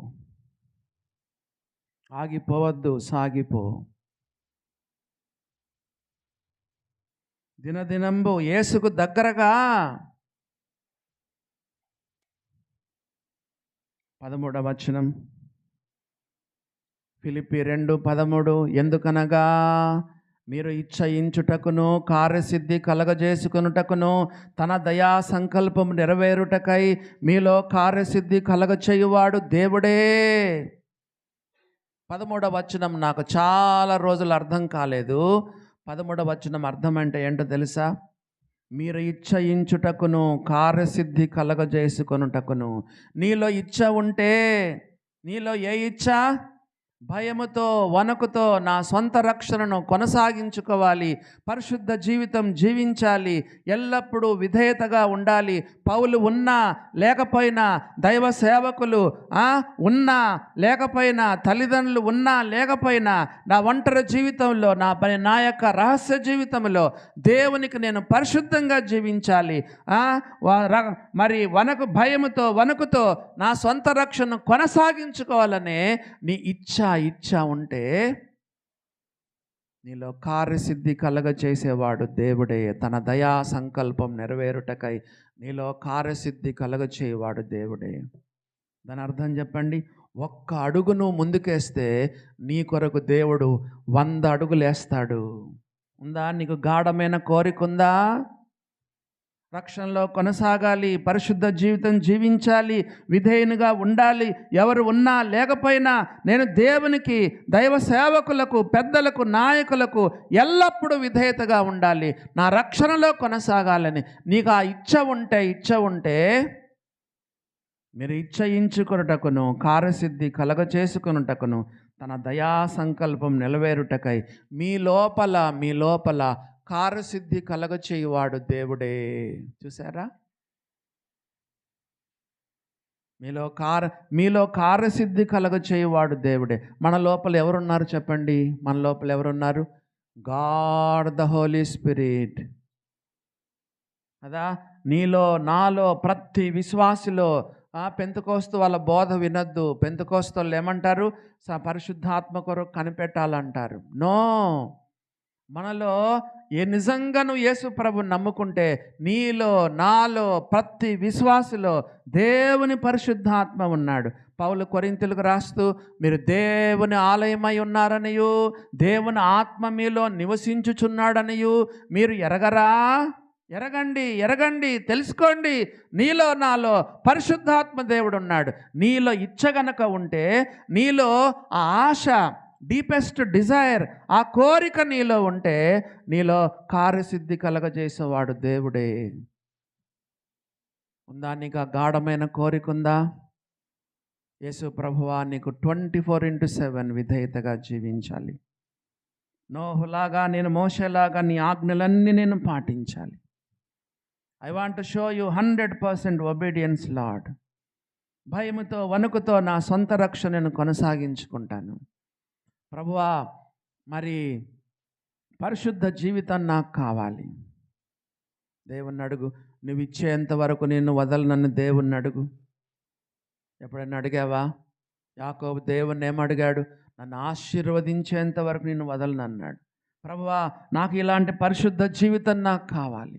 ఆగిపోవద్దు, సాగిపో. దినదినంబు యేసుకు దగ్గరగా. 13వ వచనం. ఫిలిప్పీ 2:13. ఎందుకనగా మీరు ఇచ్చయించుటకును కార్యసిద్ధి కలగజేసుకునుటకును తన దయా సంకల్పం నెరవేరుటకై మీలో కార్యసిద్ధి కలగచేయువాడు దేవుడే. 13వ వచనం నాకు చాలా రోజులు అర్థం కాలేదు. 13వ వచనం అర్థం అంటే ఏంటో తెలుసా? మీరు ఇచ్చయించుటకును కార్యసిద్ధి కలగజేసుకొనుటకును. నీలో ఇచ్చ ఉంటే, నీలో ఏ ఇచ్చ? భయముతో వణకుతో నా సొంత రక్షణను కొనసాగించుకోవాలి. పరిశుద్ధ జీవితం జీవించాలి. ఎల్లప్పుడూ విధేయతగా ఉండాలి. పౌలు ఉన్నా లేకపోయినా, దైవ సేవకులు ఉన్నా లేకపోయినా, తల్లిదండ్రులు ఉన్నా లేకపోయినా, నా ఒంటరి జీవితంలో, నా యొక్క రహస్య జీవితంలో దేవునికి నేను పరిశుద్ధంగా జీవించాలి. మరి భయముతో వణుకుతో నా సొంత రక్షణను కొనసాగించుకోవాలనే నీ ఇచ్చ ఉంటే నీలో కార్యసిద్ధి కలగచేసేవాడు దేవుడే. తన దయా సంకల్పం నెరవేరుటకై నీలో కార్యసిద్ధి కలగచేవాడు దేవుడే. దాని అర్థం చెప్పండి. ఒక్క అడుగును ముందుకేస్తే నీ కొరకు దేవుడు 100 అడుగులు వేస్తాడు. ఉందా? నీకు గాఢమైన కోరిక ఉందా? రక్షణలో కొనసాగాలి, పరిశుద్ధ జీవితం జీవించాలి, విధేయునిగా ఉండాలి. ఎవరు ఉన్నా లేకపోయినా నేను దేవునికి, దైవ సేవకులకు, పెద్దలకు, నాయకులకు ఎల్లప్పుడూ విధేయతగా ఉండాలి. నా రక్షణలో కొనసాగాలని నీకు ఆ ఇచ్చ ఉంటే మీరు ఇచ్చయించుకొనుటకును కార్యసిద్ధి కలగచేసుకొనుటకును తన దయా సంకల్పం నెరవేరుటకై మీ లోపల కార్యసిద్ధి కలగచేయువాడు దేవుడే. చూసారా? మీలో కార్యసిద్ధి కలగచేయువాడు దేవుడే. మన లోపల ఎవరున్నారు చెప్పండి? మన లోపల ఎవరున్నారు? God the Holy Spirit. కదా? నీలో, నాలో, ప్రతి విశ్వాసిలో. పెంతెకోస్తు వాళ్ళ బోధ వినొద్దు. పెంతెకోస్తు వాళ్ళు ఏమంటారు? పరిశుద్ధాత్మ కొరకు కనిపెట్టాలంటారు. నో, మనలో నిజంగా నువ్వు యేసు ప్రభుని నమ్ముకుంటే నీలో, నాలో, ప్రతి విశ్వాసులో దేవుని పరిశుద్ధాత్మ ఉన్నాడు. పౌలు కొరింథీయులకు రాస్తూ మీరు దేవుని ఆలయమై ఉన్నారనియు, దేవుని ఆత్మ మీలో నివసించుచున్నాడనియు మీరు ఎరగరా? ఎరగండి, తెలుసుకోండి. నీలో, నాలో పరిశుద్ధాత్మ దేవుడు ఉన్నాడు. నీలో ఇచ్చ గనక ఉంటే, నీలో ఆ ఆశ, డీపెస్ట్ డిజైర్, ఆ కోరిక నీలో ఉంటే నీలో కార్యసిద్ధి కలగజేసేవాడు దేవుడే. ఉందా నీకు ఆ గాఢమైన కోరిక ఉందా? యేసు ప్రభువా, నీకు 24/7 విధేయతగా జీవించాలి. నోహులాగా, నేను మోషేలాగా నీ ఆజ్ఞలన్నీ నేను పాటించాలి. I want to show you 100% obedience lord. భయముతో వణుకుతో నా సొంత రక్షణను కొనసాగించుకుంటాను. ప్రభువా, మరి పరిశుద్ధ జీవితం నాకు కావాలి. దేవుణ్ణి అడుగు. నువ్వు ఇచ్చేంత వరకు నేను వదలనన్ను దేవుణ్ణి అడుగు. ఎప్పుడైనా అడిగావా? యాకోబు దేవుణ్ణి ఏమడిగాడు? నన్ను ఆశీర్వదించేంత వరకు నేను వదలను అన్నాడు. ప్రభువా, నాకు ఇలాంటి పరిశుద్ధ జీవితం నాకు కావాలి.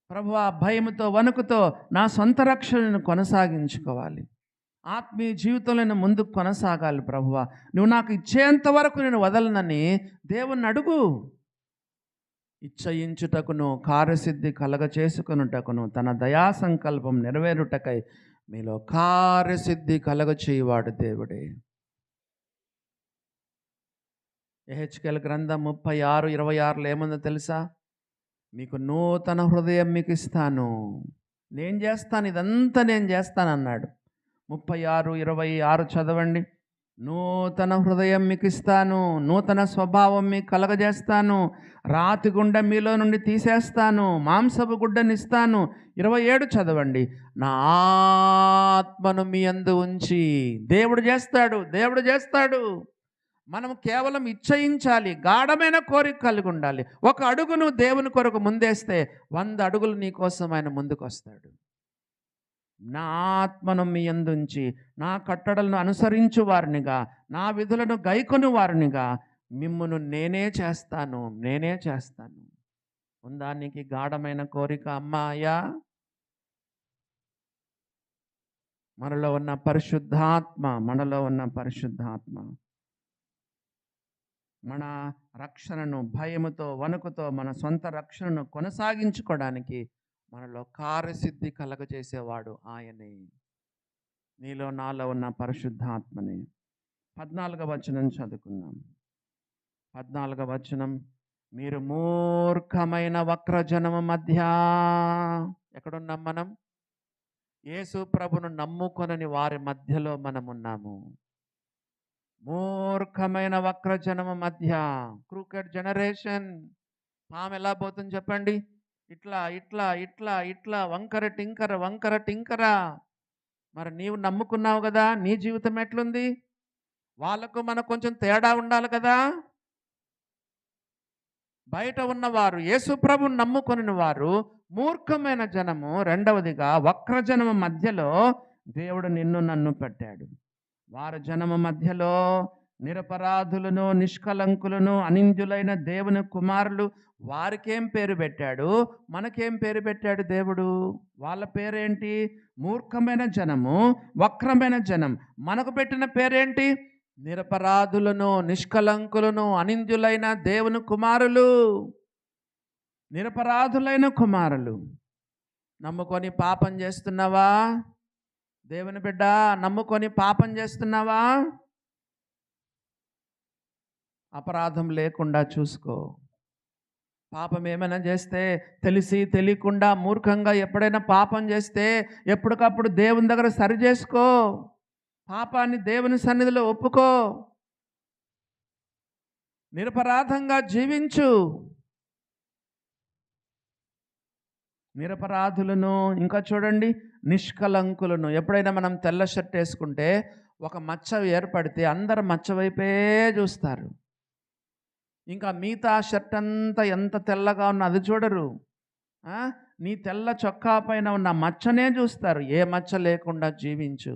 ప్రభువా, భయముతో వణుకుతో నా సొంత రక్షణను కొనసాగించుకోవాలి. ఆత్మీయ జీవితంలో నేను ముందుకు కొనసాగాలి. ప్రభువా, నువ్వు నాకు ఇచ్చేంత వరకు నేను వదలనని దేవుణ్ణి అడుగు. ఇచ్చయించుటకును కార్యసిద్ధి కలగ చేసుకొనుటకును తన దయా సంకల్పం నెరవేరుటకై మీలో కార్యసిద్ధి కలగ చేయువాడు దేవుడే. యెహెజ్కేలు గ్రంథం 36:26 ఏముందో తెలుసా? మీకు నూతన హృదయం మీకు ఇస్తాను, నేను చేస్తాను, ఇదంతా నేను చేస్తాను అన్నాడు. 36:26 చదవండి. నూతన హృదయం మీకు ఇస్తాను, నూతన స్వభావం మీకు కలగజేస్తాను, రాతి గుండె మీలో నుండి తీసేస్తాను, మాంసపు గుడ్డనిస్తాను. 27 చదవండి. నా ఆత్మను మీ యందు ఉంచి. దేవుడు చేస్తాడు, దేవుడు చేస్తాడు. మనం కేవలం ఇచ్చయించాలి, గాఢమైన కోరిక కలిగి ఉండాలి. ఒక అడుగు నువ్వు దేవుని కొరకు ముందేస్తే 100 అడుగులు నీ కోసం ఆయన ముందుకు వస్తాడు. నా ఆత్మను మీ యందు ఉంచి నా కట్టడలను అనుసరించు వారినిగా, నా విధులను గైకొను వారినిగా మిమ్మును నేనే చేస్తాను, నేనే చేస్తాను. ఉందా నీకు గాఢమైన కోరిక? అమ్మాయా, మనలో ఉన్న పరిశుద్ధాత్మ, మనలో ఉన్న పరిశుద్ధాత్మ మన రక్షణను భయముతో వణుకుతో మన సొంత రక్షణను కొనసాగించుకోవడానికి మనలో కార్యసిద్ధి కలగజేసేవాడు ఆయనే. నీలో నాలో ఉన్న పరిశుద్ధాత్మని. 14వ వచనం చదువుకుందాం. 14వ వచనం. మీరు మూర్ఖమైన వక్రజనము మధ్య. ఎక్కడున్నాం మనం? యేసు ప్రభును నమ్ముకొనని వారి మధ్యలో మనం ఉన్నాము. మూర్ఖమైన వక్రజనము మధ్య. Crooked generation. పాము ఎలా పోతుంది చెప్పండి? ఇట్లా ఇట్లా ఇట్లా ఇట్లా, వంకర టింకర వంకర టింకర. మరి నీవు నమ్ముకున్నావు కదా, నీ జీవితం ఎట్లుంది? వాళ్ళకు మనకు కొంచెం తేడా ఉండాలి కదా. బయట ఉన్నవారు, యేసు ప్రభుని నమ్ముకుని వారు మూర్ఖమైన జనము. రెండవదిగా వక్రజనము మధ్యలో దేవుడు నిన్ను నన్ను పెట్టాడు. వారి జనము మధ్యలో నిరపరాధులను, నిష్కలంకులను, అనింద్యులైన దేవుని కుమారులు. వారికేం పేరు పెట్టాడు? మనకేం పేరు పెట్టాడు దేవుడు? వాళ్ళ పేరేంటి? మూర్ఖమైన జనము, వక్రమైన జనం. మనకు పెట్టిన పేరేంటి? నిరపరాధులను, నిష్కలంకులను, అనింద్యులైన దేవుని కుమారులు. నిరపరాధులైన కుమారులు. నమ్ముకొని పాపం చేస్తున్నావా? దేవుని బిడ్డ, నమ్ముకొని పాపం చేస్తున్నావా? అపరాధం లేకుండా చూసుకో. పాపం ఏమైనా చేస్తే తెలిసి తెలియకుండా మూర్ఖంగా ఎప్పుడైనా పాపం చేస్తే ఎప్పటికప్పుడు దేవుని దగ్గర సరి చేసుకో. పాపాన్ని దేవుని సన్నిధిలో ఒప్పుకో. నిరపరాధంగా జీవించు. నిరపరాధులను, ఇంకా చూడండి, నిష్కలంకులను. ఎప్పుడైనా మనం తెల్ల షర్ట్ వేసుకుంటే ఒక మచ్చ ఏర్పడితే అందరు మచ్చ వైపే చూస్తారు. ఇంకా మిగతా షర్ట్ అంతా ఎంత తెల్లగా ఉన్నా అది చూడరు. నీ తెల్ల చొక్కా పైన ఉన్న మచ్చనే చూస్తారు. ఏ మచ్చ లేకుండా జీవించు.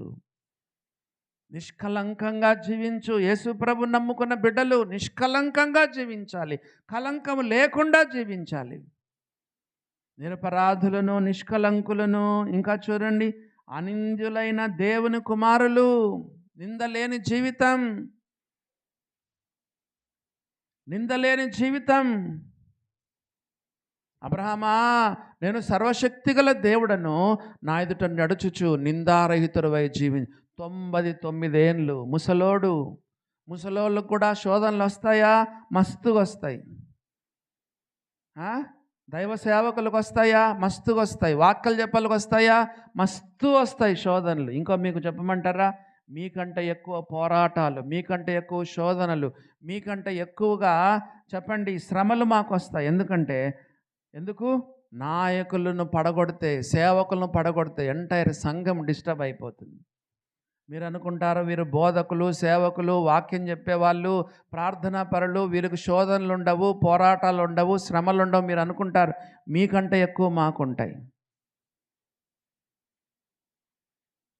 నిష్కలంకంగా జీవించు. యేసు ప్రభు నమ్ముకున్న బిడ్డలు నిష్కలంకంగా జీవించాలి, కలంకం లేకుండా జీవించాలి. నిరపరాధులను, నిష్కలంకులను, ఇంకా చూడండి, అనింద్యులైన దేవుని కుమారులు. నిందలేని జీవితం, నిందలేని జీవితం. అబ్రహామా, నేను సర్వశక్తిగల దేవుడను, నా ఎదుట నడుచుచు నిందారహితుడవై 99 ఏండ్లు ముసలోడు. ముసలోళ్ళకు కూడా శోధనలు వస్తాయా? మస్తుగా వస్తాయి. దైవ సేవకులకు వస్తాయా? మస్తుగా వస్తాయి. వాక్కలు చెప్పలకు వస్తాయా? మస్తు వస్తాయి శోధనలు. ఇంకో మీకు చెప్పమంటారా? మీకంటే ఎక్కువ పోరాటాలు, మీకంటే ఎక్కువ శోధనలు, మీకంటే ఎక్కువగా చెప్పండి శ్రమలు మాకు వస్తాయి. ఎందుకు? నాయకులను పడగొడితే, సేవకులను పడగొడితే ఎంటైర్ సంఘం డిస్టర్బ్ అయిపోతుంది. మీరు అనుకుంటారు వీరు బోధకులు, సేవకులు, వాక్యం చెప్పేవాళ్ళు, ప్రార్థనా పరులు, వీరికి శోధనలు ఉండవు, పోరాటాలు ఉండవు, శ్రమలు ఉండవు మీరు అనుకుంటారు. మీకంటే ఎక్కువ మాకుంటాయి.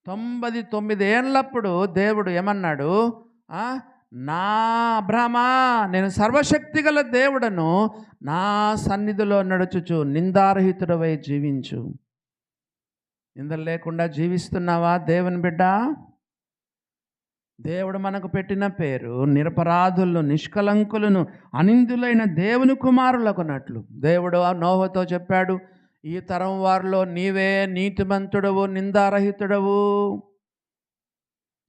99 ఏళ్ళప్పుడు దేవుడు ఏమన్నాడు? నా అబ్రహమా, నేను సర్వశక్తి గల దేవుడను, నా సన్నిధిలో నడుచుచు నిందారహితుడవై జీవించు. నిందలు లేకుండా జీవిస్తున్నావా దేవుని బిడ్డ? దేవుడు మనకు పెట్టిన పేరు నిరపరాధులను, నిష్కలంకులను, అనిందులైన దేవుని కుమారులకున్నట్లు దేవుడు నోహతో చెప్పాడు, ఈ తరం వారిలో నీవే నీతిమంతుడవు, నిందారహితుడవు.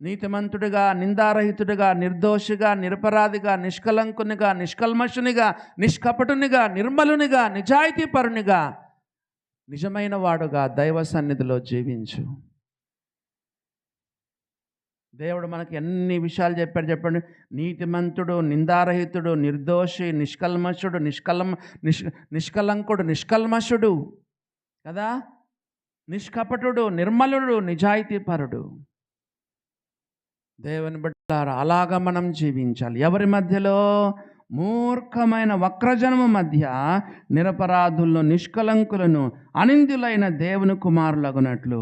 నీతిమంతుడిగా, నిందారహితుడిగా, నిర్దోషిగా, నిరపరాధిగా, నిష్కలంకునిగా, నిష్కల్మషునిగా, నిష్కపటునిగా, నిర్మలునిగా, నిజాయితీపరునిగా, నిజమైన వాడుగా దైవ సన్నిధిలో జీవించు. దేవుడు మనకి ఎన్ని విషయాలు చెప్పండి. నీతిమంతుడు, నిందారహితుడు, నిర్దోషి, నిష్కల్మషుడు, నిష్కలంకుడు, నిష్కల్మషుడు కదా, నిష్కపటుడు, నిర్మలుడు, నిజాయితీపరుడు. దేవుని బిడ్డలారా, అలాగా మనం జీవించాలి. ఎవరి మధ్యలో? మూర్ఖమైన వక్రజనము మధ్య నిరపరాధులను, నిష్కలంకులను, అనిందులైన దేవుని కుమారులగునట్లు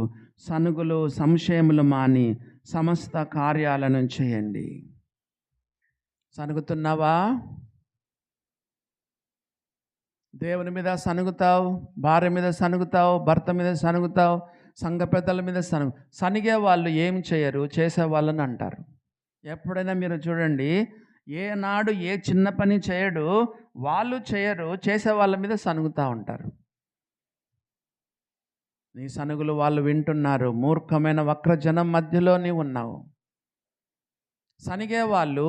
సనుగులు, సంశయములు మాని సమస్త కార్యాలను చేయండి. సనుగుతున్నావా? దేవుని మీద సనుగుతావు, భార్య మీద సనుగుతావు, భర్త మీద సనుగుతావు, సంఘ పెద్దల మీద సనిగే వాళ్ళు ఏం చేయరు, చేసేవాళ్ళని అంటారు. ఎప్పుడైనా మీరు చూడండి, ఏనాడు ఏ చిన్న పని చేయడు, వాళ్ళు చేయరు, చేసే వాళ్ళ మీద సనుగుతూ ఉంటారు. నీ సనుగులు వాళ్ళు వింటున్నారు. మూర్ఖమైన వక్రజనం మధ్యలో నీవు ఉన్నావు. సనిగే వాళ్ళు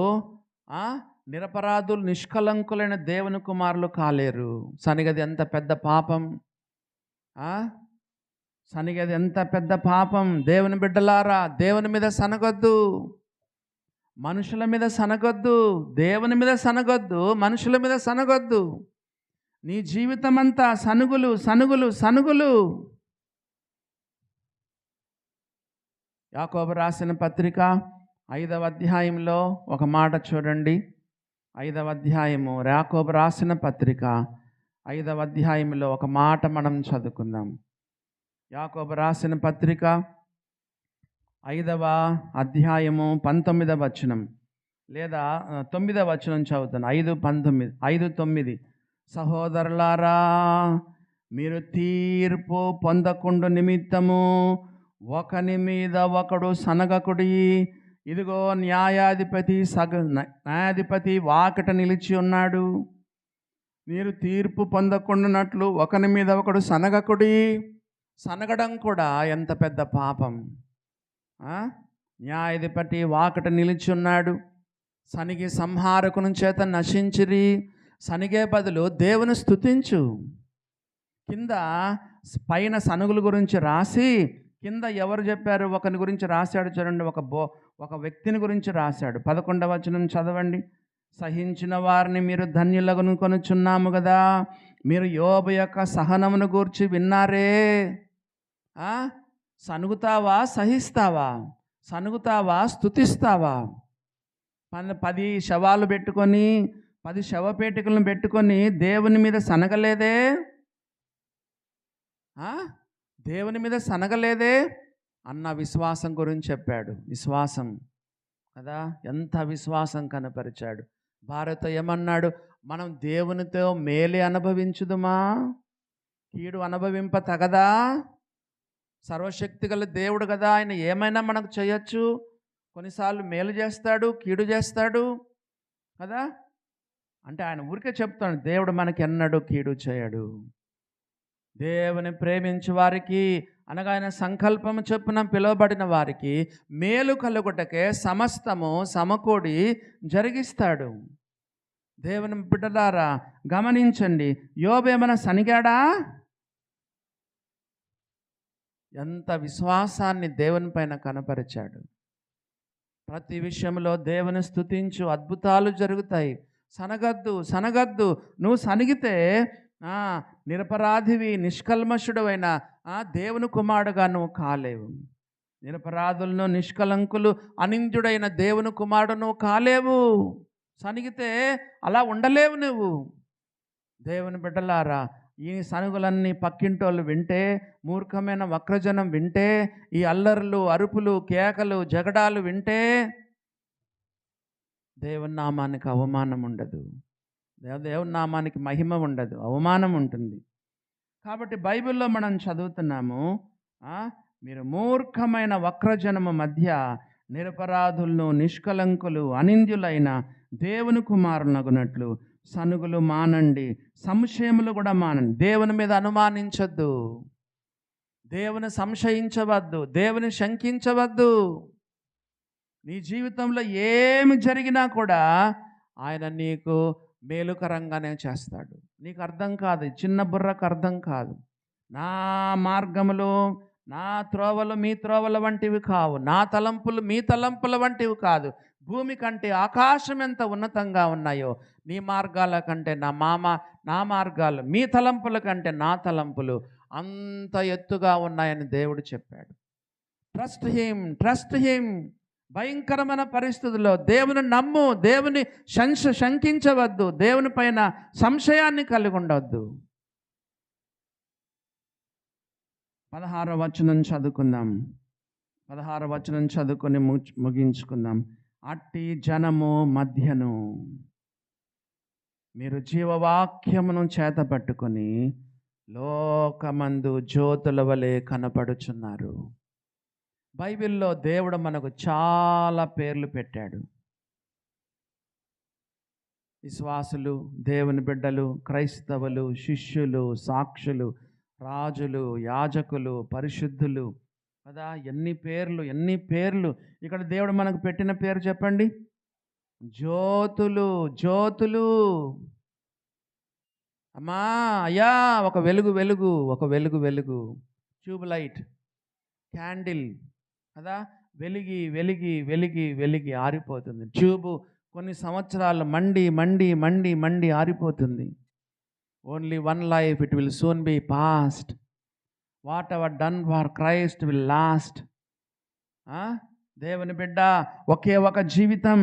నిరపరాధులు, నిష్కలంకులైన దేవుని కుమారులు కాలేరు. సనిగది ఎంత పెద్ద పాపం! సనిగది ఎంత పెద్ద పాపం! దేవుని బిడ్డలారా, దేవుని మీద సనగొద్దు, మనుషుల మీద సనగొద్దు. దేవుని మీద సనగొద్దు, మనుషుల మీద సనగొద్దు. నీ జీవితం అంతా సనుగులు, సనుగులు, సనుగులు. యాకోబు రాసిన పత్రిక 5వ అధ్యాయంలో ఒక మాట చూడండి. 5వ అధ్యాయము, యాకోబు రాసిన పత్రిక 5వ అధ్యాయంలో ఒక మాట మనం చదువుకుందాం. యాకోబు రాసిన పత్రిక 5వ అధ్యాయము 19వ వచనం లేదా 9వ వచనం చదువుతాను. 5:9 సహోదరులారా, మీరు తీర్పు పొందకుండా నిమిత్తము ఒకని మీద ఒకడు సనగకుడి. ఇదిగో న్యాయాధిపతి వాకట నిలిచి ఉన్నాడు. మీరు తీర్పు పొందకుండానట్లు ఒకని మీద ఒకడు సనగకుడి. సనగడం కూడా ఎంత పెద్ద పాపం! న్యాయాధిపతి వాకట నిలిచి ఉన్నాడు. సనిగి సంహారకుని చేత నశించిరి. సనిగే బదులు దేవుని స్తుతించు. కింద పైన సనుగుల గురించి రాసి, కింద ఎవరు చెప్పారు? ఒకని గురించి రాశాడు చూడండి. ఒక వ్యక్తిని గురించి రాశాడు. 11వ వచనం చదవండి. సహించిన వారిని మీరు ధన్యులను కొనుచున్నాము కదా, మీరు యోబు యొక్క సహనమును గూర్చి విన్నారే. సనుగుతావా? సహిస్తావా? సనుగుతావా? స్తుతిస్తావా? 10 శవాలు పెట్టుకొని, 10 శవపేటికలను పెట్టుకొని దేవుని మీద సనగలేదే. దేవుని మీద సనగలేదే అన్న విశ్వాసం గురించి చెప్పాడు. విశ్వాసం కదా, ఎంత విశ్వాసం కనపరిచాడు. భారత ఏమన్నాడు? మనం దేవునితో మేలే అనుభవించుదుమా, కీడు అనుభవింప తగదా? సర్వశక్తి గల దేవుడు కదా, ఆయన ఏమైనా మనకు చేయొచ్చు. కొన్నిసార్లు మేలు చేస్తాడు, కీడు చేస్తాడు కదా. అంటే ఆయన ఊరికే చెప్తాడు, దేవుడు మనకి ఎన్నడూ కీడు చేయడు. దేవుని ప్రేమించు వారికి అనగా ఆయన సంకల్పము చొప్పున పిలువబడిన వారికి మేలు కలుగుటకే సమస్తము సమకూడి జరిగిస్తాడు. దేవుని బిడ్డలారా గమనించండి, యోబు ఏమైనా సనిగాడా? ఎంత విశ్వాసాన్ని దేవుని పైన కనపరిచాడు. ప్రతి విషయంలో దేవుని స్తుతించు, అద్భుతాలు జరుగుతాయి. సనగద్దు. నువ్వు సనిగితే నిరపరాధివి, నిష్కల్మషుడవైన దేవుని కుమారుడుగా నువ్వు కాలేవు. నిరపరాధులను, నిష్కలంకులు, అనింద్యుడైన దేవుని కుమారుడు నువ్వు కాలేవు. సనిగితే అలా ఉండలేవు నువ్వు. దేవుని బిడ్డలారా, ఈ సనుగులన్నీ పక్కింటోళ్ళు వింటే, మూర్ఖమైన వక్రజనం వింటే, ఈ అల్లర్లు, అరుపులు, కేకలు, జగడాలు వింటే దేవుని నామానికి అవమానం ఉండదు. దేవుని నామానికి మహిమ ఉండదు, అవమానం ఉంటుంది. కాబట్టి బైబిల్లో మనం చదువుతున్నాము, మీరు మూర్ఖమైన వక్రజనము మధ్య నిరపరాధులను, నిష్కలంకులు, అనింద్యులైన దేవుని కుమారులగునట్లు సనుగులు మానండి, సంశయములు కూడా మానండి. దేవుని మీద అనుమానించొద్దు, దేవుని సంశయించవద్దు, దేవుని శంకించవద్దు. నీ జీవితంలో ఏమి జరిగినా కూడా ఆయన నీకు మేలుకరంగానే చేస్తాడు. నీకు అర్థం కాదు, చిన్న బుర్రకు అర్థం కాదు. నా మార్గములు, నా త్రోవలు మీ త్రోవల వంటివి కావు, నా తలంపులు మీ తలంపుల వంటివి కాదు. భూమి కంటే ఆకాశం ఎంత ఉన్నతంగా ఉన్నాయో నీ మార్గాల కంటే నా మార్గాలు, మీ తలంపుల కంటే నా తలంపులు అంత ఎత్తుగా ఉన్నాయని దేవుడు చెప్పాడు. Trust him. భయంకరమైన పరిస్థితుల్లో దేవుని నమ్ము, దేవుని శంకించవద్దు, దేవుని పైన సంశయాన్ని కలిగి ఉండవద్దు. 16వ వచనం చదువుకుందాం. 16వ వచనం చదువుకొని ముగించుకుందాం. అట్టి జనము మధ్యను మీరు జీవవాక్యమును చేతపట్టుకొని లోకమందు జ్యోతుల వలె కనపడుచున్నారు. బైబిల్లో దేవుడు మనకు చాలా పేర్లు పెట్టాడు. విశ్వాసులు, దేవుని బిడ్డలు, క్రైస్తవులు, శిష్యులు, సాక్షులు, రాజులు, యాజకులు, పరిశుద్ధులు కదా. ఎన్ని పేర్లు ఇక్కడ దేవుడు మనకు పెట్టిన పేరు చెప్పండి. జ్యోతులు. అమ్మా అయ్యా, ఒక వెలుగు ట్యూబ్ లైట్, క్యాండిల్ కదా. వెలిగి ఆరిపోతుంది. ట్యూబు కొన్ని సంవత్సరాలు మండి ఆరిపోతుంది. Only one life, it will soon be past. Whatever done for Christ will last. దేవుని బిడ్డ, ఒకే ఒక జీవితం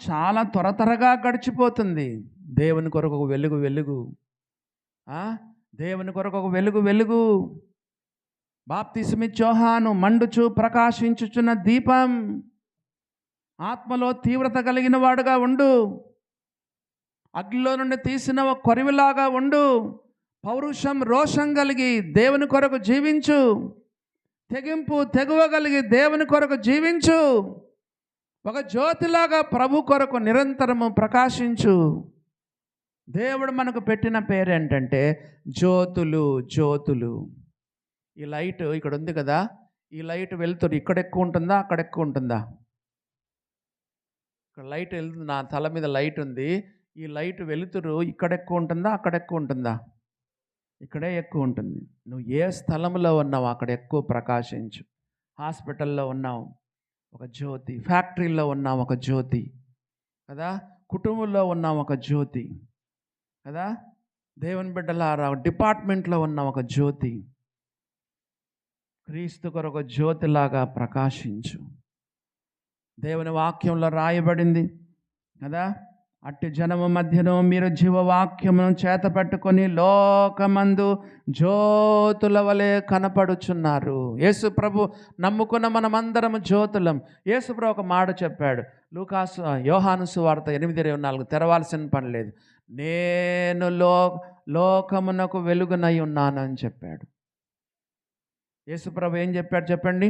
చాలా త్వరగా గడిచిపోతుంది. దేవుని కొరకు ఒక వెలుగు. దేవుని కొరకు ఒక వెలుగు. బాప్తిస్మిచ్చే యోహాను మండుచు ప్రకాశించుచున్న దీపం. ఆత్మలో తీవ్రత కలిగిన వాడుగా ఉండు. అగ్నిలో నుండి తీసిన ఒక కొరివిలాగా ఉండు. పౌరుషం, రోషం కలిగి దేవుని కొరకు జీవించు. తెగువ కలిగి దేవుని కొరకు జీవించు. ఒక జ్యోతిలాగా ప్రభు కొరకు నిరంతరము ప్రకాశించు. దేవుడు మనకు పెట్టిన పేరు ఏంటంటే జ్యోతులు. ఈ లైట్ ఇక్కడ ఉంది కదా, ఈ లైట్ వెలుతురు ఇక్కడ ఎక్కువ ఉంటుందా, అక్కడ ఎక్కువ ఉంటుందా? ఇక్కడ లైట్ వెళ్తుంది, నా తల మీద లైట్ ఉంది. ఈ లైట్ వెలుతురు ఇక్కడ ఎక్కువ ఉంటుందా, అక్కడ ఎక్కువ ఉంటుందా? ఇక్కడే ఎక్కువ ఉంటుంది. నువ్వు ఏ స్థలంలో ఉన్నావు అక్కడ ఎక్కువ ప్రకాశించు. హాస్పిటల్లో ఉన్నావు, ఒక జ్యోతి. ఫ్యాక్టరీలో ఉన్నావు, ఒక జ్యోతి కదా. కుటుంబంలో ఉన్నావు, ఒక జ్యోతి కదా. దేవుని బిడ్డలారా, డిపార్ట్మెంట్లో ఉన్నావు, ఒక జ్యోతి. క్రీస్తు కొరకు జ్యోతిలాగా ప్రకాశించు. దేవుని వాక్యంలో రాయబడింది కదా, అట్టి జనము మధ్యను మీరు జీవవాక్యమును చేతపట్టుకొని లోకమందు జ్యోతుల వలె కనపడుచున్నారు. యేసు ప్రభు నమ్ముకున్న మనమందరము జ్యోతులం. యేసు ప్రభు ఒక మాట చెప్పాడు, యోహాను సువార్త 8:24, తెరవాల్సిన పని లేదు. నేను లోకమునకు వెలుగునై ఉన్నానని చెప్పాడు. యేసు ప్రభు ఏం చెప్పాడు చెప్పండి?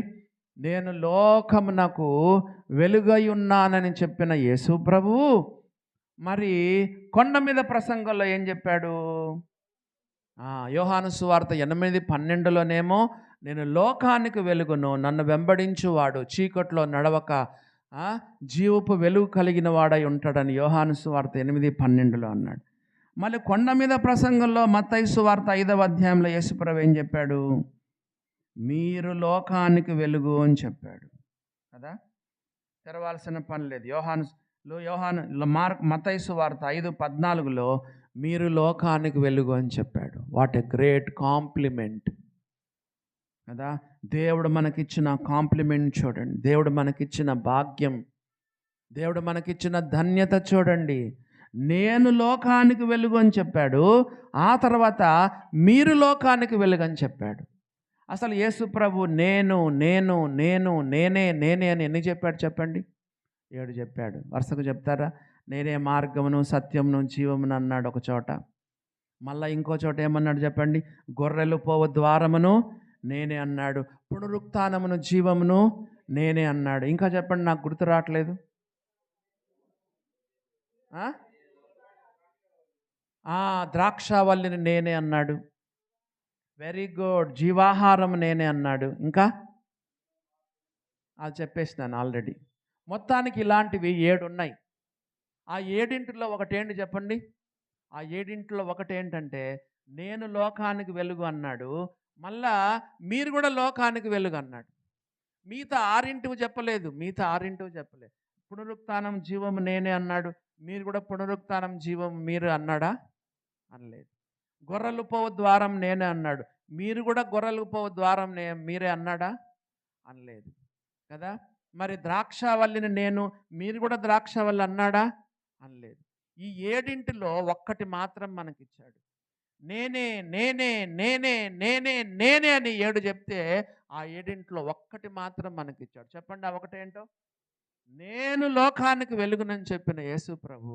నేను లోకమునకు వెలుగై ఉన్నానని చెప్పిన యేసు ప్రభు మరి కొండ మీద ప్రసంగంలో ఏం చెప్పాడు? యోహాను సువార్త 8:12లోనేమో నేను లోకానికి వెలుగును, నన్ను వెంబడించువాడు చీకట్లో నడవక జీవపు వెలుగు కలిగిన వాడై ఉంటాడని యోహాను సువార్త 8:12లో అన్నాడు. మళ్ళీ కొండ మీద ప్రసంగంలో మత్తయి సువార్త 5వ అధ్యాయంలో యేసుప్రభు ఏం చెప్పాడు? మీరు లోకానికి వెలుగు అని చెప్పాడు కదా. తెరవాల్సిన పని లేదు. మత్తయి సువార్త 5:14లో మీరు లోకానికి వెలుగు అని చెప్పాడు. వాట్ ఎ గ్రేట్ కాంప్లిమెంట్ కదా. దేవుడు మనకిచ్చిన కాంప్లిమెంట్ చూడండి, దేవుడు మనకిచ్చిన భాగ్యం, దేవుడు మనకిచ్చిన ధన్యత చూడండి. నేను లోకానికి వెలుగు అని చెప్పాడు, ఆ తర్వాత మీరు లోకానికి వెలుగు అని చెప్పాడు. అసలు యేసు ప్రభు నేను నేను నేను నేనే నేనే అని ఎన్ని చెప్పాడు చెప్పండి? 7 చెప్పాడు. వరుసకు చెప్తారా? నేనే మార్గమును సత్యమును జీవమును అన్నాడు ఒక చోట. మళ్ళీ ఇంకో చోట ఏమన్నాడు చెప్పండి? గొర్రెలు పోవు ద్వారమును నేనే అన్నాడు. పునరుత్థానమును జీవమును నేనే అన్నాడు. ఇంకా చెప్పండి, నాకు గుర్తు రావట్లేదు. ద్రాక్షావల్లిని నేనే అన్నాడు. Very good. జీవాహారం నేనే అన్నాడు. ఇంకా అది చెప్పేసినాను ఆల్రెడీ. మొత్తానికి ఇలాంటివి 7 ఉన్నాయి. ఆ 7 ఒకటేంటి చెప్పండి? ఆ 7 ఒకటేంటంటే నేను లోకానికి వెలుగు అన్నాడు, మళ్ళా మీరు కూడా లోకానికి వెలుగు అన్నాడు. మిగతా 6 చెప్పలేదు. పునరుత్థానం జీవము నేనే అన్నాడు, మీరు కూడా పునరుత్థానం జీవం మీరు అన్నాడా? అనలేదు. గొర్రెలు పోవు ద్వారం నేనే అన్నాడు, మీరు కూడా గొర్రెలు పోవు ద్వారం మీరే అన్నాడా? అనలేదు కదా. మరి ద్రాక్షావల్లిని నేను, మీరు కూడా ద్రాక్షావల్లి అన్నాడా? అనలేదు. ఈ 7 ఒక్కటి మాత్రం మనకిచ్చాడు. నేనే నేనే నేనే నేనే నేనే అని 7 చెప్తే ఆ 7 ఒక్కటి మాత్రం మనకిచ్చాడు. చెప్పండి, ఆ ఒకటేంటో? నేను లోకానికి వెలుగునని చెప్పిన యేసు ప్రభు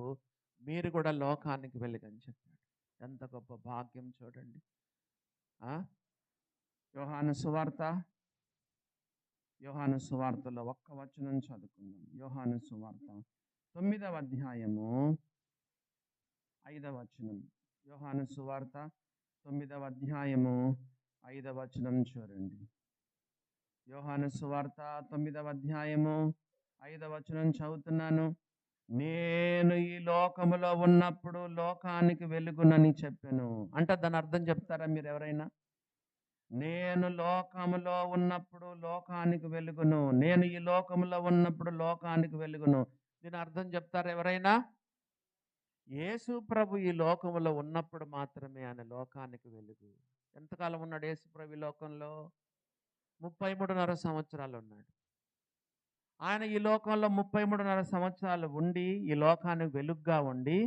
మీరు కూడా లోకానికి వెలుగని చెప్పాడు. ఎంత గొప్ప భాగ్యం చూడండి. యోహాను సువార్తలో ఒక్క వచనం చదువుకుందాం. యోహాను సువార్త 9వ అధ్యాయము 5వ వచనం. యోహాను సువార్త 9వ అధ్యాయము 5వ వచనం చూడండి. యోహాను సువార్త 9వ అధ్యాయము 5వ వచనం చదువుతున్నాను. నేను ఈ లోకములో ఉన్నప్పుడు లోకానికి వెలుగునని చెప్పాను. అంటే దాని అర్థం చెప్తారా మీరు ఎవరైనా? నేను లోకములో ఉన్నప్పుడు లోకానికి వెలుగును, నేను ఈ లోకములో ఉన్నప్పుడు లోకానికి వెలుగును. దీని అర్థం చెప్తారా ఎవరైనా? యేసు ప్రభు ఈ లోకములో ఉన్నప్పుడు మాత్రమే ఆయన లోకానికి వెలుగు. ఎంతకాలం ఉన్నాడు యేసు ప్రభు ఈ లోకంలో? 33.5 సంవత్సరాలు ఉన్నాడు. ఆయన ఈ లోకంలో 33.5 సంవత్సరాలు ఉండి ఈ లోకానికి వెలుగుగా ఉండి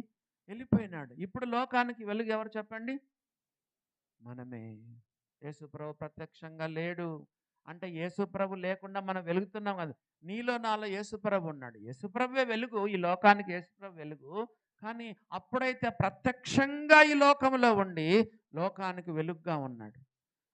వెళ్ళిపోయినాడు. ఇప్పుడు లోకానికి వెలుగు ఎవరు చెప్పండి? మనమే. యేసుప్రభు ప్రత్యక్షంగా లేడు అంటే యేసుప్రభు లేకుండా మనం వెలుగుతున్నాం కదా. నీలో నాలో యేసుప్రభు ఉన్నాడు. యేసుప్రభువే వెలుగు, ఈ లోకానికి యేసుప్రభు వెలుగు. కానీ అప్పుడైతే ప్రత్యక్షంగా ఈ లోకంలో ఉండి లోకానికి వెలుగుగా ఉన్నాడు.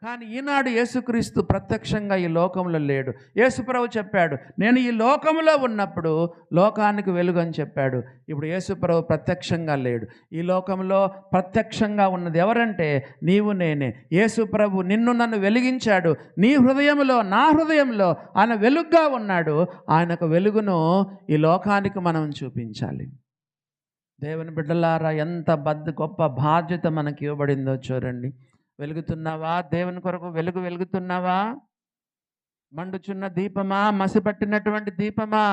కానీ ఈనాడు యేసుక్రీస్తు ప్రత్యక్షంగా ఈ లోకంలో లేడు. యేసుప్రభు చెప్పాడు, నేను ఈ లోకంలో ఉన్నప్పుడు లోకానికి వెలుగు అని చెప్పాడు. ఇప్పుడు యేసుప్రభు ప్రత్యక్షంగా లేడు. ఈ లోకంలో ప్రత్యక్షంగా ఉన్నది ఎవరంటే నీవు నేనే. యేసుప్రభు నిన్ను నన్ను వెలిగించాడు. నీ హృదయంలో నా హృదయంలో ఆయన వెలుగుగా ఉన్నాడు. ఆయనకు వెలుగును ఈ లోకానికి మనం చూపించాలి. దేవుని బిడ్డలారా, ఎంత గొప్ప బాధ్యత మనకి ఇవ్వబడిందో చూడండి. వెలుగుతున్నావా? దేవుని కొరకు వెలుగుతున్నావా? మండుచున్న దీపమా, మసిపట్టినటువంటి దీపమా?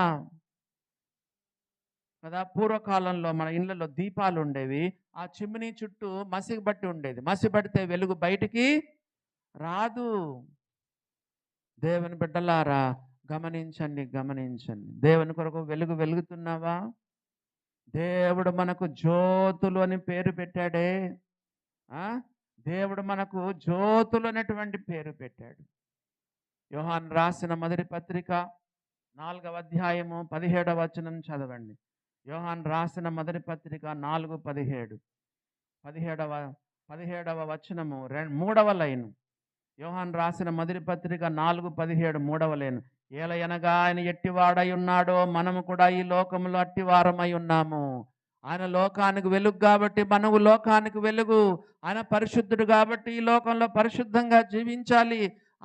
కదా, పూర్వకాలంలో మన ఇళ్ళలో దీపాలు ఉండేవి. ఆ చిమ్నీ చుట్టూ మసి బట్టి ఉండేది. మసి పడితే వెలుగు బయటికి రాదు. దేవుని బిడ్డలారా, గమనించండి. దేవుని కొరకు వెలుగుతున్నావా? దేవుడు మనకు జ్యోతులు అని పేరు పెట్టాడే. దేవుడు మనకు జ్యోతులు అనేటువంటి పేరు పెట్టాడు. యోహాను రాసిన మొదటి పత్రిక 4వ అధ్యాయము 17వ వచనం చదవండి. యోహాను రాసిన మొదటి పత్రిక 4:17, 17వ వచనము 3వ లైను. యోహాను రాసిన మొదటి పత్రిక 4:17 3వ లైను. ఏలయనగా ఆయన ఎట్టివాడై ఉన్నాడో మనము కూడా ఈ లోకంలో అట్టివారమై ఉన్నాము. ఆయన లోకానికి వెలుగు కాబట్టి మనము లోకానికి వెలుగు. ఆయన పరిశుద్ధుడు కాబట్టి ఈ లోకంలో పరిశుద్ధంగా జీవించాలి.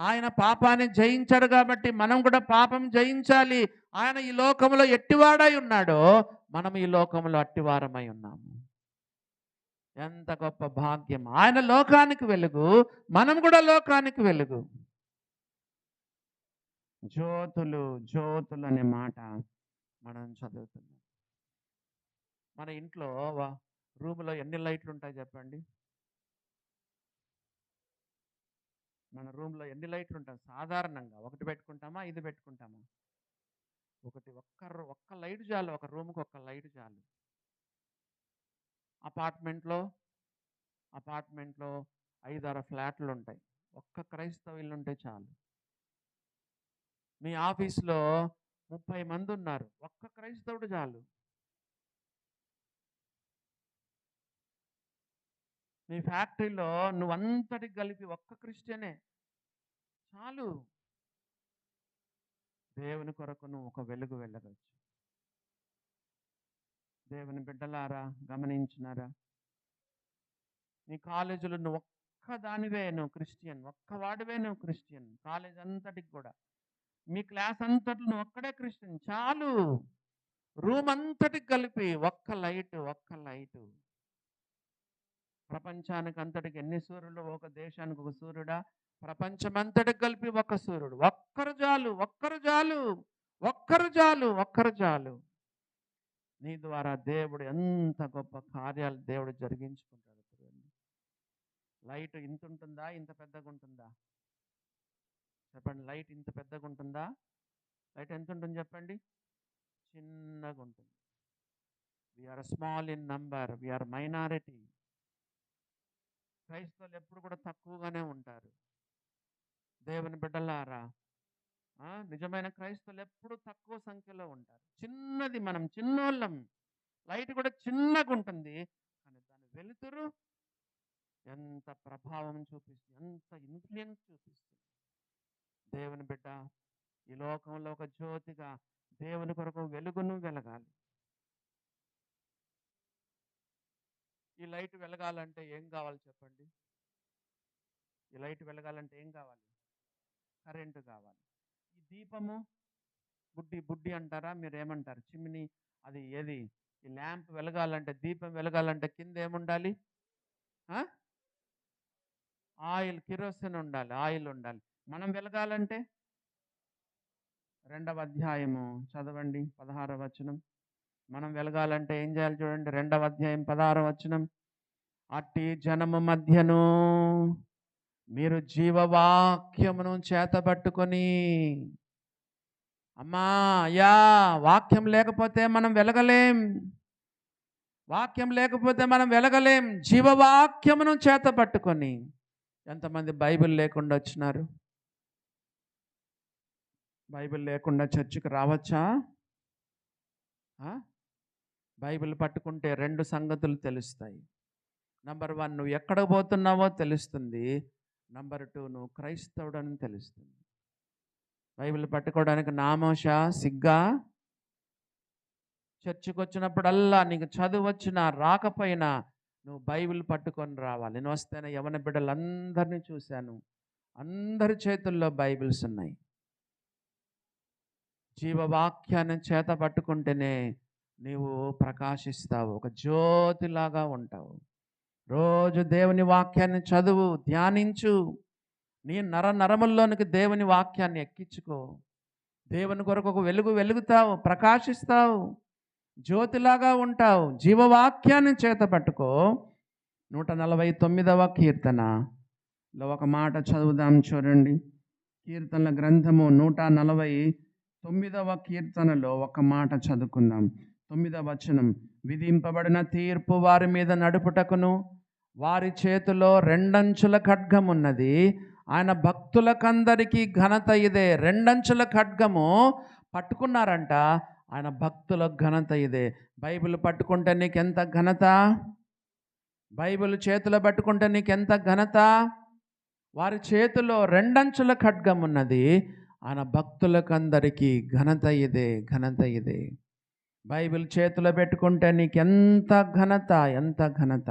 ఆయన పాపాన్ని జయించాడు కాబట్టి మనం కూడా పాపం జయించాలి. ఆయన ఈ లోకంలో ఎట్టివాడై ఉన్నాడో మనం ఈ లోకంలో అట్టివారమై ఉన్నాము. ఎంత గొప్ప భాగ్యం! ఆయన లోకానికి వెలుగు, మనం కూడా లోకానికి వెలుగు. జ్యోతులు జ్యోతులు అనే మాట మనం చదువుతున్నాం. మన ఇంట్లో రూములో ఎన్ని లైట్లు ఉంటాయి చెప్పండి? మన రూమ్లో ఎన్ని లైట్లు ఉంటాయి సాధారణంగా? ఒకటి పెట్టుకుంటామా, ఇది పెట్టుకుంటామా? ఒకటి. ఒక్క లైట్ చాలు, ఒక రూమ్కి ఒక్క లైట్ చాలు. అపార్ట్మెంట్లో 5-6 ఫ్లాట్లు ఉంటాయి, ఒక్క క్రైస్తవ ఇల్లు ఉంటే చాలు. మీ ఆఫీస్లో 30 మంది ఉన్నారు, ఒక్క క్రైస్తవుడు చాలు. మీ ఫ్యాక్టరీలో నువ్వంతటికి కలిపి ఒక్క క్రిస్టియనే చాలు. దేవుని కొరకు నువ్వు ఒక వెలుగు వెళ్ళవచ్చు. దేవుని బిడ్డలారా, గమనించినారా? నీ కాలేజీలో నువ్వు ఒక్కదానివే నువ్వు క్రిస్టియన్, ఒక్కవాడివే నువ్వు క్రిస్టియన్. కాలేజ్ అంతటికి కూడా మీ క్లాస్ అంతట్లో నువ్వు ఒక్కడే క్రిస్టియన్ చాలు. రూమ్ అంతటికి కలిపి ఒక్క లైటు. ప్రపంచానికి అంతటికి ఎన్ని సూర్యులు? ఒక దేశానికి ఒక సూర్యుడా? ప్రపంచమంతటికి కలిపి ఒక సూర్యుడు. ఒక్కరు చాలు. నీ ద్వారా దేవుడు ఎంత గొప్ప కార్యాలు దేవుడు జరిగించుకుంటాడు. లైట్ ఇంత ఉంటుందా, ఇంత పెద్దగా ఉంటుందా చెప్పండి? లైట్ ఇంత పెద్దగా ఉంటుందా? లైట్ ఎంత ఉంటుంది చెప్పండి? చిన్నగా ఉంటుంది. We are small in number, we are minority. క్రైస్తవులు ఎప్పుడు కూడా తక్కువగానే ఉంటారు. దేవుని బిడ్డలారా, నిజమైన క్రైస్తవులు ఎప్పుడు తక్కువ సంఖ్యలో ఉంటారు. చిన్నది, మనం చిన్నోళ్ళం. లైట్ కూడా చిన్నగా ఉంటుంది, కానీ దాని వెలుతురు ఎంత ప్రభావం చూపిస్తుంది, ఎంత ఇన్ఫ్లుయెన్స్ చూపిస్తుంది. దేవుని బిడ్డ, ఈ లోకంలో ఒక జ్యోతిగా దేవుని కొరకు వెలుగును వెలగాలి. ఈ లైట్ వెలగాలంటే ఏం కావాలి చెప్పండి? ఈ లైట్ వెలగాలంటే ఏం కావాలి? కరెంటు కావాలి. ఈ దీపము బుడ్డి అంటారా, మీరు ఏమంటారు? చిమ్ని, అది ఏది? ఈ ల్యాంప్ వెలగాలంటే, దీపం వెలగాలంటే కింద ఏముండాలి? ఆయిల్, కిరోసిన్ ఉండాలి, ఆయిల్ ఉండాలి. మనం వెలగాలంటే 2వ అధ్యాయము చదవండి, 16వ వచనం. మనం వెలగాలంటే ఏం చేయాలి చూడండి, 2వ అధ్యాయం 16వ వచనం. అట్టి జనము మధ్యను మీరు జీవవాక్యమును చేతబట్టుకొని. అమ్మా అయ్యా, వాక్యం లేకపోతే మనం వెలగలేం. జీవవాక్యమును చేతబట్టుకొని. ఎంతమంది బైబిల్ లేకుండా వచ్చినారు? బైబిల్ లేకుండా చర్చికి రావచ్చా? బైబిల్ పట్టుకుంటే 2 సంగతులు తెలుస్తాయి. నంబర్ 1, నువ్వు ఎక్కడికి పోతున్నావో తెలుస్తుంది. నంబర్ 2, నువ్వు క్రైస్తవుడని తెలుస్తుంది. బైబిల్ పట్టుకోవడానికి నామోష, సిగ్గా? చర్చికి వచ్చినప్పుడల్లా నీకు చదువు వచ్చినా రాకపోయినా నువ్వు బైబిల్ పట్టుకొని రావాలి. నేను వస్తేనే యవన బిడ్డలందరినీ చూశాను, అందరి చేతుల్లో బైబిల్స్ ఉన్నాయి. జీవవాక్యాన్ని చేత పట్టుకుంటేనే నీవు ప్రకాశిస్తావు, ఒక జ్యోతిలాగా ఉంటావు. రోజు దేవుని వాక్యాన్ని చదువు, ధ్యానించు. నీ నరముల్లోనికి దేవుని వాక్యాన్ని ఎక్కించుకో. దేవుని కొరకు ఒక వెలుగుతావు, ప్రకాశిస్తావు, జ్యోతిలాగా ఉంటావు. జీవవాక్యాన్ని చేత పట్టుకో. 149వ కీర్తనలో ఒక మాట చదువుదాం చూడండి. కీర్తనల గ్రంథము 149వ కీర్తనలో ఒక మాట చదువుకుందాం. 9వ వచనం. విధింపబడిన తీర్పు వారి మీద నడుపుటకును వారి చేతిలో 2 అంచుల ఖడ్గమున్నది. ఆయన భక్తులకందరికీ ఘనత ఇదే. 2 అంచుల ఖడ్గము పట్టుకున్నారంట, ఆయన భక్తుల ఘనత ఇదే. బైబిల్ పట్టుకుంటే నీకెంత ఘనత? బైబిల్ చేతిలో పట్టుకుంటే నీకెంత ఘనత? వారి చేతిలో 2 అంచుల ఖడ్గం ఉన్నది, ఆయన భక్తులకందరికీ ఘనత ఇదే. బైబిల్ చేతిలో పెట్టుకుంటే నీకెంత ఘనత, ఎంత ఘనత.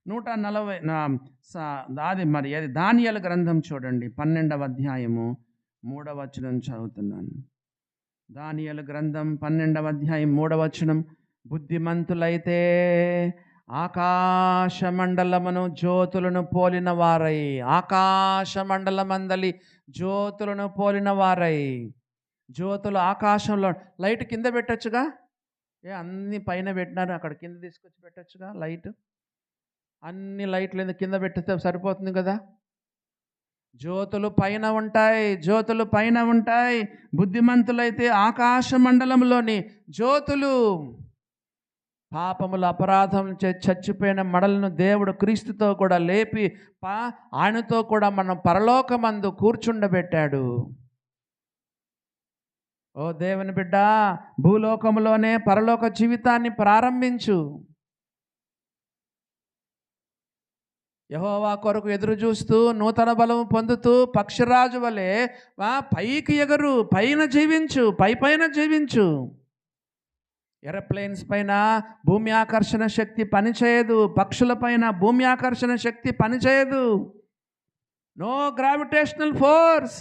140 అది మరి అది దానియేలు గ్రంథం చూడండి, 12వ అధ్యాయము 3వ వచనం చదువుతున్నాను. దానియేలు గ్రంథం 12వ అధ్యాయం 3వ వచనం. బుద్ధిమంతులైతే ఆకాశ మండలమును జ్యోతులను పోలిన వారై, ఆకాశ మండలమందలి జ్యోతులను పోలిన వారై. జ్యోతులు ఆకాశంలో, లైట్ కింద పెట్టొచ్చుగా, అన్ని పైన పెట్టినారు, అక్కడ కింద తీసుకొచ్చి పెట్టొచ్చుగా లైట్. అన్ని లైట్లు కింద పెట్టితే సరిపోతుంది కదా. జ్యోతులు పైన ఉంటాయి, జ్యోతులు పైన ఉంటాయి. బుద్ధిమంతులైతే ఆకాశ మండలంలోని జ్యోతులు. పాపముల అపరాధం చచ్చిపోయిన మడలను దేవుడు క్రీస్తుతో కూడా లేపి ఆయనతో కూడా మనం పరలోకమందు కూర్చుండబెట్టాడు. ఓ దేవుని బిడ్డ, భూలోకంలోనే పరలోక జీవితాన్ని ప్రారంభించు. యెహోవా కొరకు ఎదురు చూస్తూ నూతన బలము పొందుతూ పక్షిరాజు వలె పైకి ఎగరు, పైన జీవించు, పైన జీవించు. ఏరోప్లేన్స్ పైన భూమి ఆకర్షణ శక్తి పనిచేయదు, పక్షుల పైన భూమి ఆకర్షణ శక్తి పనిచేయదు. No gravitational force.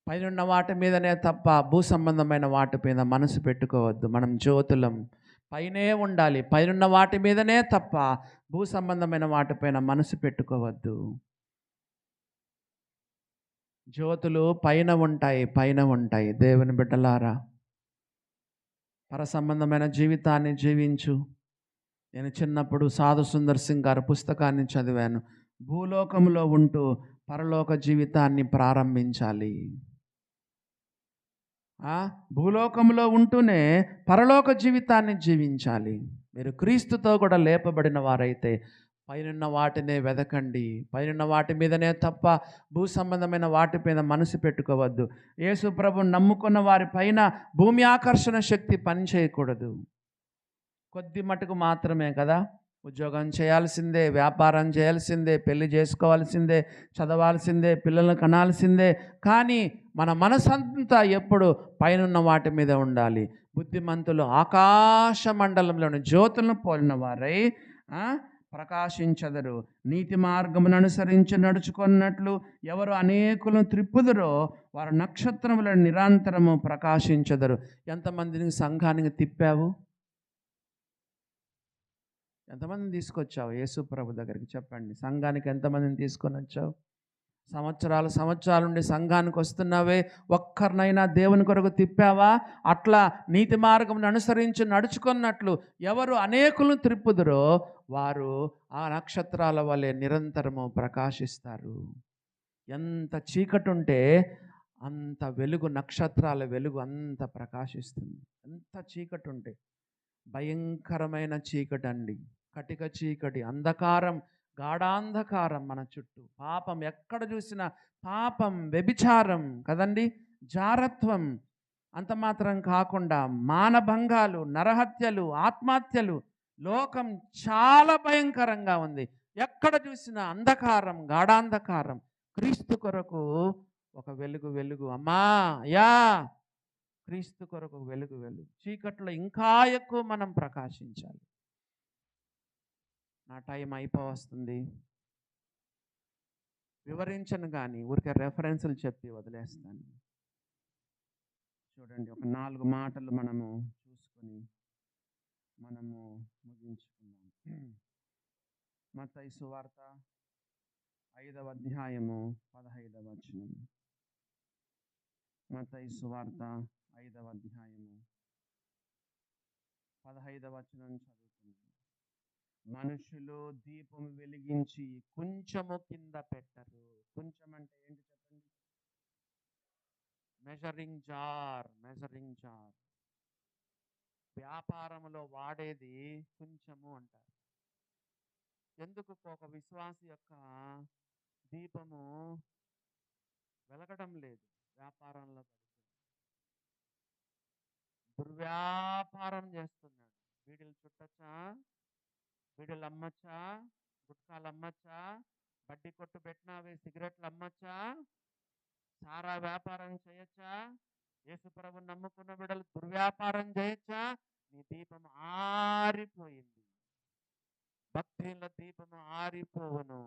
పైనున్న వాటి మీదనే తప్ప భూ సంబంధమైన వాటి మీద మనసు పెట్టుకోవద్దు. మనం జ్యోతులం, పైనే ఉండాలి. పైనున్న వాటి మీదనే తప్ప భూ సంబంధమైన వాటిపైన మనసు పెట్టుకోవద్దు. జ్యోతులు పైన ఉంటాయి, పైన ఉంటాయి. దేవుని బిడ్డలారా, పర సంబంధమైన జీవితాన్ని జీవించు. నేను చిన్నప్పుడు సాధు సుందర్ సింగ్ గారి పుస్తకాన్ని చదివాను. భూలోకంలో ఉంటూ పరలోక జీవితాన్ని ప్రారంభించాలి. భూలోకంలో ఉంటూనే పరలోక జీవితాన్ని జీవించాలి. మీరు క్రీస్తుతో కూడా లేపబడిన వారైతే పైనున్న వాటినే వెదకండి. పైనున్న వాటి మీదనే తప్ప భూ సంబంధమైన వాటిపైన మనసు పెట్టుకోవద్దు. యేసు ప్రభువుని నమ్ముకున్న వారి పైన భూమి ఆకర్షణ శక్తి పనిచేయకూడదు. కొద్ది మటుకు మాత్రమే కదా. ఉద్యోగం చేయాల్సిందే, వ్యాపారం చేయాల్సిందే, పెళ్లి చేసుకోవాల్సిందే, చదవాల్సిందే, పిల్లలను కనాల్సిందే. కానీ మన మనసంతా ఎప్పుడు పైనున్న వాటి మీద ఉండాలి. బుద్ధిమంతులు ఆకాశ మండలంలోని జ్యోతులను పోలిన వారై ప్రకాశించెదరు. నీతి మార్గమును అనుసరించి నడుచుకున్నట్లు ఎవరు అనేకులను త్రిప్పుదురో వారు నక్షత్రములను నిరంతరము ప్రకాశించెదరు. ఎంతమందిని సంఘానికి తిప్పావు? ఎంతమందిని తీసుకొచ్చావు యేసు ప్రభు దగ్గరికి? చెప్పండి. సంఘానికి ఎంతమందిని తీసుకొని వచ్చావు? సంవత్సరాల నుండి సంఘానికి వస్తున్నావే, ఒక్కరినైనా దేవుని కొరకు తిప్పావా? అట్లా నీతి మార్గం అనుసరించి నడుచుకున్నట్లు ఎవరు అనేకులను త్రిప్పుదురో వారు ఆ నక్షత్రాల వలె నిరంతరము ప్రకాశిస్తారు. ఎంత చీకటి ఉంటే అంత వెలుగు, నక్షత్రాల వెలుగు అంత ప్రకాశిస్తుంది. ఎంత చీకటి ఉంటే, భయంకరమైన చీకటి అండి, కటిక చీకటి, అంధకారం, గాఢాంధకారం మన చుట్టూ. పాపం ఎక్కడ చూసినా పాపం, వ్యభిచారం కదండి, జారత్వం. అంత మాత్రం కాకుండా మానభంగాలు, నరహత్యలు, ఆత్మహత్యలు. లోకం చాలా భయంకరంగా ఉంది. ఎక్కడ చూసినా అంధకారం, గాఢాంధకారం. క్రీస్తు కొరకు ఒక వెలుగు. అమ్మా యా, క్రీస్తు కొరకు వెలుగు. చీకట్లో ఇంకా ఎక్కువ మనం ప్రకాశించాలి. నా టైం అయిపోవస్తుంది. వివరించను కానీ ఊరికే రెఫరెన్సులు చెప్పి వదిలేస్తాను. చూడండి, ఒక 4 మాటలు మనము చూసుకొని మనము ముగించుకుందాం. మత్తయి సువార్త 5వ అధ్యాయము 15వ వచనం. మత్తయి సువార్త 5వ అధ్యాయము 15వ వచనం చదువుకుందాం. మనుషులు దీపం వెలిగించి కొంచెము కింద పెట్టరు. కొంచెం అంటే ఏంటి చెప్పండి? Measuring jar. వ్యాపారంలో వాడేది కొంచెము అంటారు. ఎందుకు ఒక విశ్వాసి యొక్క దీపము వెలగడం లేదు? వ్యాపారంలో దుర్వ్యాపారం చేస్తున్నాడు. బీడీలు చుట్టచ్చా, బీడీలు అమ్మచ్చా, గుట్కాలు అమ్మచ్చా, బడ్డీ కొట్టు పెట్టినవి సిగరెట్లు అమ్మచ్చా, సారా వ్యాపారం చేయొచ్చా, యేసు ప్రభు నమ్ముకున్న బిడ్డలు దుర్వ్యాపారం చేయొచ్చా? నీ దీపం ఆరిపోయింది. భక్తిలో దీపము ఆరిపోవును.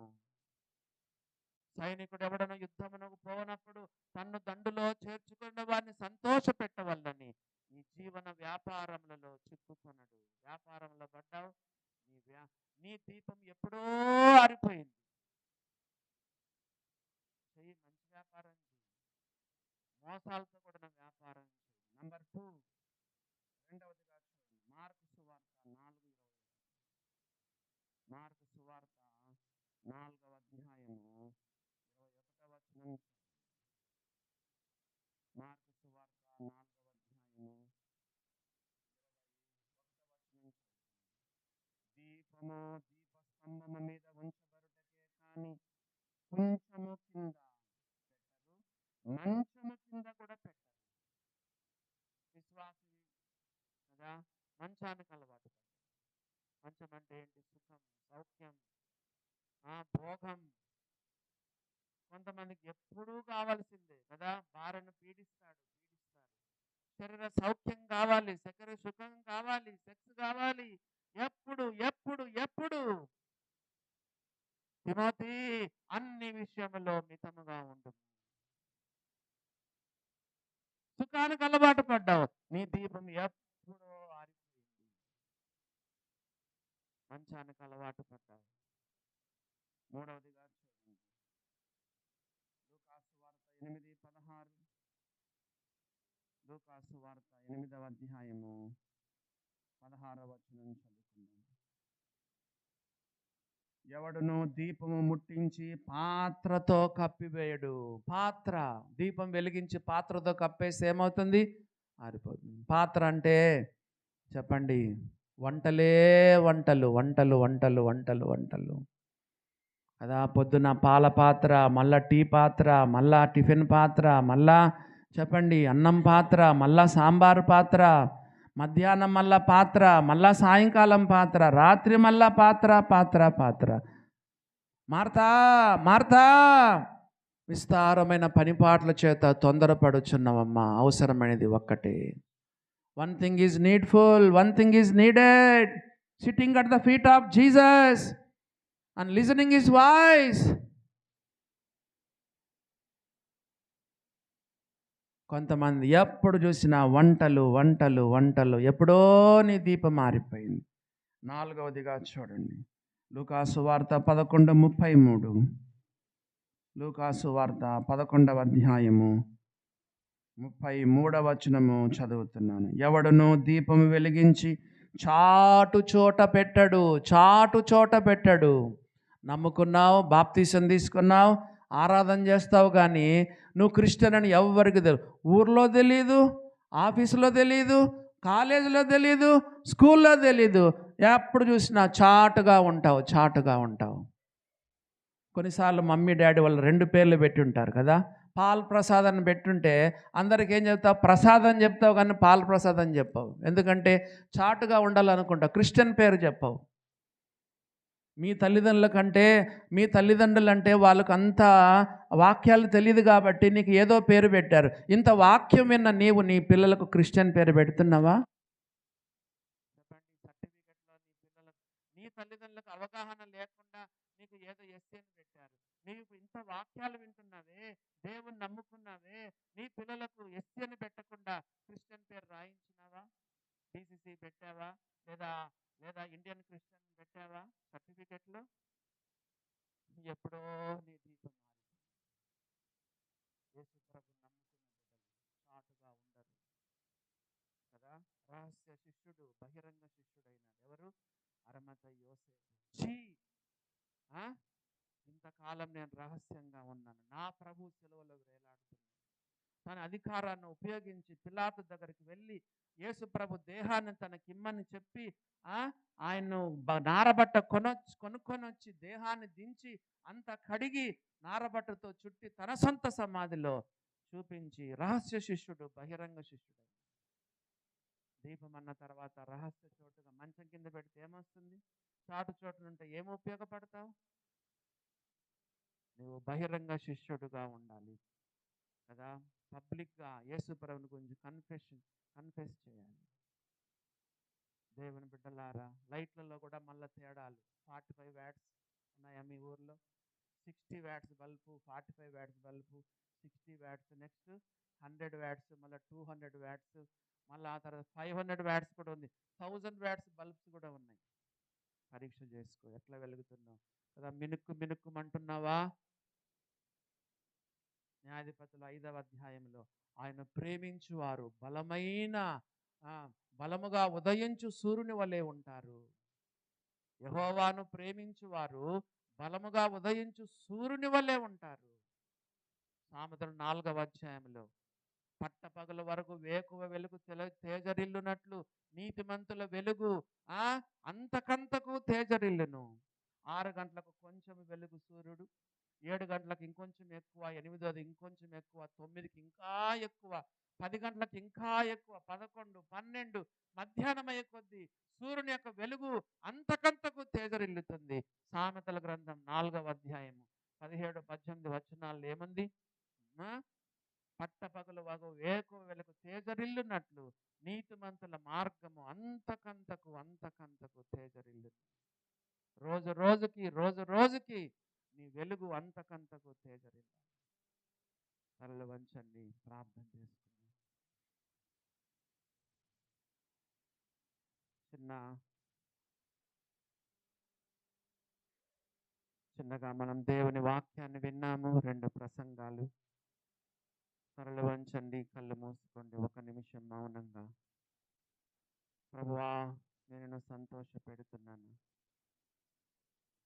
సైనికుడు ఎవడనో యుద్ధమునకు పోనప్పుడు తన్ను దండులో చేర్చుకున్న వారిని సంతోష పెట్టవల్లని నీ జీవన వ్యాపారములలో చిక్కుకున్నాడు. వ్యాపారంలో పడ్డావు, నీ దీపం ఎప్పుడో ఆరిపోయింది. చెయ్యి, మంచి వ్యాపారం చెయ్యి, మోసాలతో కూడిన వ్యాపారం చెయ్యి. నంబర్ 2, రెండవదిగా చూడండి, మార్కు సువార్త 4:20. మార్కు సువార్త 4వ అధ్యాయము 21వ వచనం. మార్కు సువార్త 4వ అధ్యాయము 21వ వచనం. దీపము దీపస్తంభము మీద ఉంచబడుటకే కాని కొంచెము కింద పెట్టరు, మంచము కింద కూడా పెట్టరు. విశ్వాసి కదా, మంచానికి అలవాటు పడ్డాడు. మంచం అంటే ఏంటి? సుఖం, సౌఖ్యం, భోగం. కొంతమందికి ఎప్పుడూ కావాల్సిందే కదా, భార్యను పీడిస్తారు. శరీర సౌఖ్యం కావాలి, శరీర సుఖం కావాలి, సెక్స్ కావాలి, ఎప్పుడు ఎప్పుడు ఎప్పుడు. తిమోతి, అన్ని విషయంలో మితముగా ఉండు. సుఖానికి అలవాటు పడ్డావు, నీ దీపం ఎప్పుడో ఆరిపోయింది. మంచానికి అలవాటు పడ్డావు. మూడవదిగా చూడండి, లూకాసు వార్త 8:16. లూకాసు వార్త 8వ అధ్యాయము 16వ వచనం చదువుకుందాం. ఎవడును దీపము ముట్టించి పాత్రతో కప్పివేయడు. పాత్ర, దీపం వెలిగించి పాత్రతో కప్పేసి ఏమవుతుంది? ఆరిపోతుంది. పాత్ర అంటే చెప్పండి, వంటలే వంటలు, వంటలు వంటలు వంటలు వంటలు కదా. పొద్దున పాల పాత్ర, మళ్ళా టీ పాత్ర, మళ్ళా టిఫిన్ పాత్ర, మళ్ళా చెప్పండి అన్నం పాత్ర, మళ్ళా సాంబారు పాత్ర, మధ్యాహ్నం మళ్ళా పాత్ర, మళ్ళా సాయంకాలం పాత్ర, రాత్రి మళ్ళా పాత్ర పాత్ర పాత్ర. మార్తా మార్తా, విస్తారమైన పనిపాట్ల చేత తొందరపడుచున్నావమ్మా. అవసరమైనది ఒక్కటే. One thing is needful, one thing is needed, sitting at the feet of Jesus and listening his voice. కొంతమంది ఎప్పుడు చూసినా వంటలు వంటలు వంటలు. ఎప్పుడో నీ దీపం మారిపోయింది. నాలుగవదిగా చూడండి, లూకాసు వార్త 11:33. లూకాసు వార్త 11వ అధ్యాయము 33వ వచనము చదువుతున్నాను. ఎవడును దీపము వెలిగించి చాటు చోట పెట్టడు, చాటు చోట పెట్టడు. నమ్ముకున్నావు, బాప్తీసం తీసుకున్నావు, ఆరాధన చేస్తావు, కానీ నువ్వు క్రిస్టియన్ అని ఎవరికి తెలియదు. ఊర్లో తెలియదు, ఆఫీసులో తెలియదు, కాలేజీలో తెలియదు, స్కూల్లో తెలీదు. ఎప్పుడు చూసినా చాటుగా ఉంటావు, చాటుగా ఉంటావు. కొన్నిసార్లు మమ్మీ డాడీ వాళ్ళు 2 పేర్లు పెట్టి ఉంటారు కదా. పాల్ ప్రసాద్ అని పెట్టుంటే అందరికి ఏం చెప్తావు? ప్రసాదం చెప్తావు, కానీ పాల్ ప్రసాద్ అని చెప్పావు. ఎందుకంటే చాటుగా ఉండాలనుకుంటావు, క్రిస్టియన్ పేరు చెప్పావు. మీ తల్లిదండ్రులు అంటే వాళ్ళకు అంత వాక్యాలు తెలియదు కాబట్టి నీకు ఏదో పేరు పెట్టారు. ఇంత వాక్యం విన్న నీవు నీ పిల్లలకు క్రిస్టియన్ పేరు పెడుతున్నావా? చెప్పండి. సర్టిఫికెట్లో నీ పిల్లలకు, నీ తల్లిదండ్రులకు అవగాహన లేకుండా నీకు ఏదో ఎస్ఏని పెట్టారు. నీవు ఇంత వాక్యాలు వింటున్నావే, దేవుని నమ్ముకున్నావే, నీ పిల్లలకు ఎస్ఏని పెట్టకుండా క్రిస్టియన్ పేరు రాయించినావా? డిసిసి పెట్టావా? లేదా ఇండియన్ క్రిస్టియన్ పెట్టావా సర్టిఫికెట్లో? ఎప్పుడో నీ దీపం మారిపోయింది. యేసు ప్రభు నమ్ముకున్న బిడ్డలు చాటుగా ఉండరు కదా. రహస్య శిష్యుడు బహిరంగ శిష్యుడైనాడు. ఎవరు? అరమత యోసేపు. ఇంతకాలం నేను రహస్యంగా ఉన్నాను, నా ప్రభు సిలువలో వేలాడుతున్నాను. తన అధికారాన్ని ఉపయోగించి పిలాతు దగ్గరికి వెళ్ళి యేసు ప్రభు దేహాన్ని తనకిమ్మని చెప్పి ఆయన్ను నారబట్ట కొనుక్కొని వచ్చి దేహాన్ని దించి అంత కడిగి నారబట్టతో చుట్టి తన సొంత సమాధిలో చూపించి రహస్య శిష్యుడు, బహిరంగ శిష్యుడు. దీపం అన్న తర్వాత రహస్య చోటుగా మంచం కింద పెడితే ఏమొస్తుంది? చాటు చోటు ఉంటే ఏం ఉపయోగపడతావు? నువ్వు బహిరంగ శిష్యుడుగా ఉండాలి. కదా, పబ్లిక్గా యేసు ప్రభుని గురించి కన్ఫెస్ చేయాలి. దేవుని బిడ్డలారా, లైట్లలో కూడా మళ్ళీ తేడాలు. 45 వ్యాట్స్ ఉన్నాయా మీ ఊర్లో? 60 watts bulb, 45 watts bulb, 60 watts, next 100 watts, మళ్ళీ 200 వ్యాట్స్, మళ్ళీ ఆ తర్వాత 500 వ్యాట్స్ కూడా ఉంది. 1000 వ్యాట్స్ బల్బ్స్ కూడా ఉన్నాయి. పరీక్ష చేసుకో, ఎట్లా వెలుగుతున్నావు కదా. మినుక్కుమంటున్నావా? న్యాయాధిపతుల 5వ అధ్యాయంలో ఆయన ప్రేమించువారు బలముగా ఉదయించు సూర్యుని వలె ఉంటారు. యెహోవాను ప్రేమించువారు బలముగా ఉదయించు సూర్యుని వలె ఉంటారు. సామెతలు 4వ అధ్యాయంలో పట్టపగల వరకు వేకువ వెలుగు తేజరిల్లునట్లు నీతిమంతుల వెలుగు అంతకంతకు తేజరిల్లును. 6 గంటలకు కొంచెం వెలుగు సూర్యుడు, 7 గంటలకు ఇంకొంచెం ఎక్కువ, 8ది ఇంకొంచెం ఎక్కువ, 9కి ఇంకా ఎక్కువ, 10 గంటలకు ఇంకా ఎక్కువ, 11, 12 మధ్యాహ్నం అయ్యే కొద్దీ సూర్యుని యొక్క వెలుగు అంతకంతకు తేజరిల్లుతుంది. సామెతల గ్రంథం 4వ అధ్యాయము 17, 18 వచనాల్లో ఏముంది? పట్టపగలు వగు వేకువ వెలుగు తేజరిల్లునట్లు నీతిమంతుల మార్గము అంతకంతకు తేజరిల్లు. రోజు రోజుకి నీ వెలుగు అంతకంతకు తేజరిల్లాలి. తలలు వంచండి, ప్రార్థన చేసుకుందాం. చిన్నగా మనం దేవుని వాక్యాన్ని విన్నాము. 2 ప్రసంగాలు. తలలు వంచండి, కళ్ళు మూసుకోండి, 1 నిమిషం మౌనంగా. ప్రభువా, నేను సంతోష పెడుతున్నాను.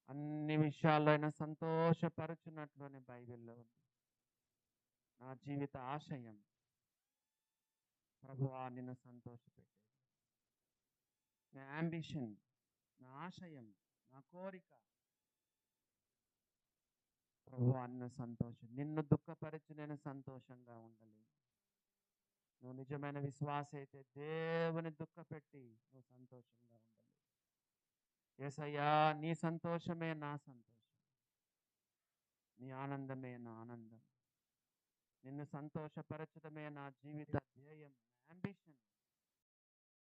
అన్ని విషయాల్లో అయినా సంతోషపరచున్నట్లు అని బైబిల్లో ఉంది. నా జీవిత ఆశయం ప్రభువా నిన్ను సంతోషపెట్టేది. నా అంబిషన్, నా ఆశయం, నా కోరిక ప్రభువా నిన్ను నిన్ను దుఃఖపరిచి నేను సంతోషంగా ఉండలేను. నువ్వు నిజమైన విశ్వాస అయితే దేవుని దుఃఖపెట్టి నువ్వు సంతోషంగా ఉండలేవు. యేసయ్యా, నీ సంతోషమే నా సంతోషం, నీ ఆనందమే నా ఆనందం, నిన్ను సంతోషపరచడమే నా జీవిత ధ్యేయం, అంబిషన్.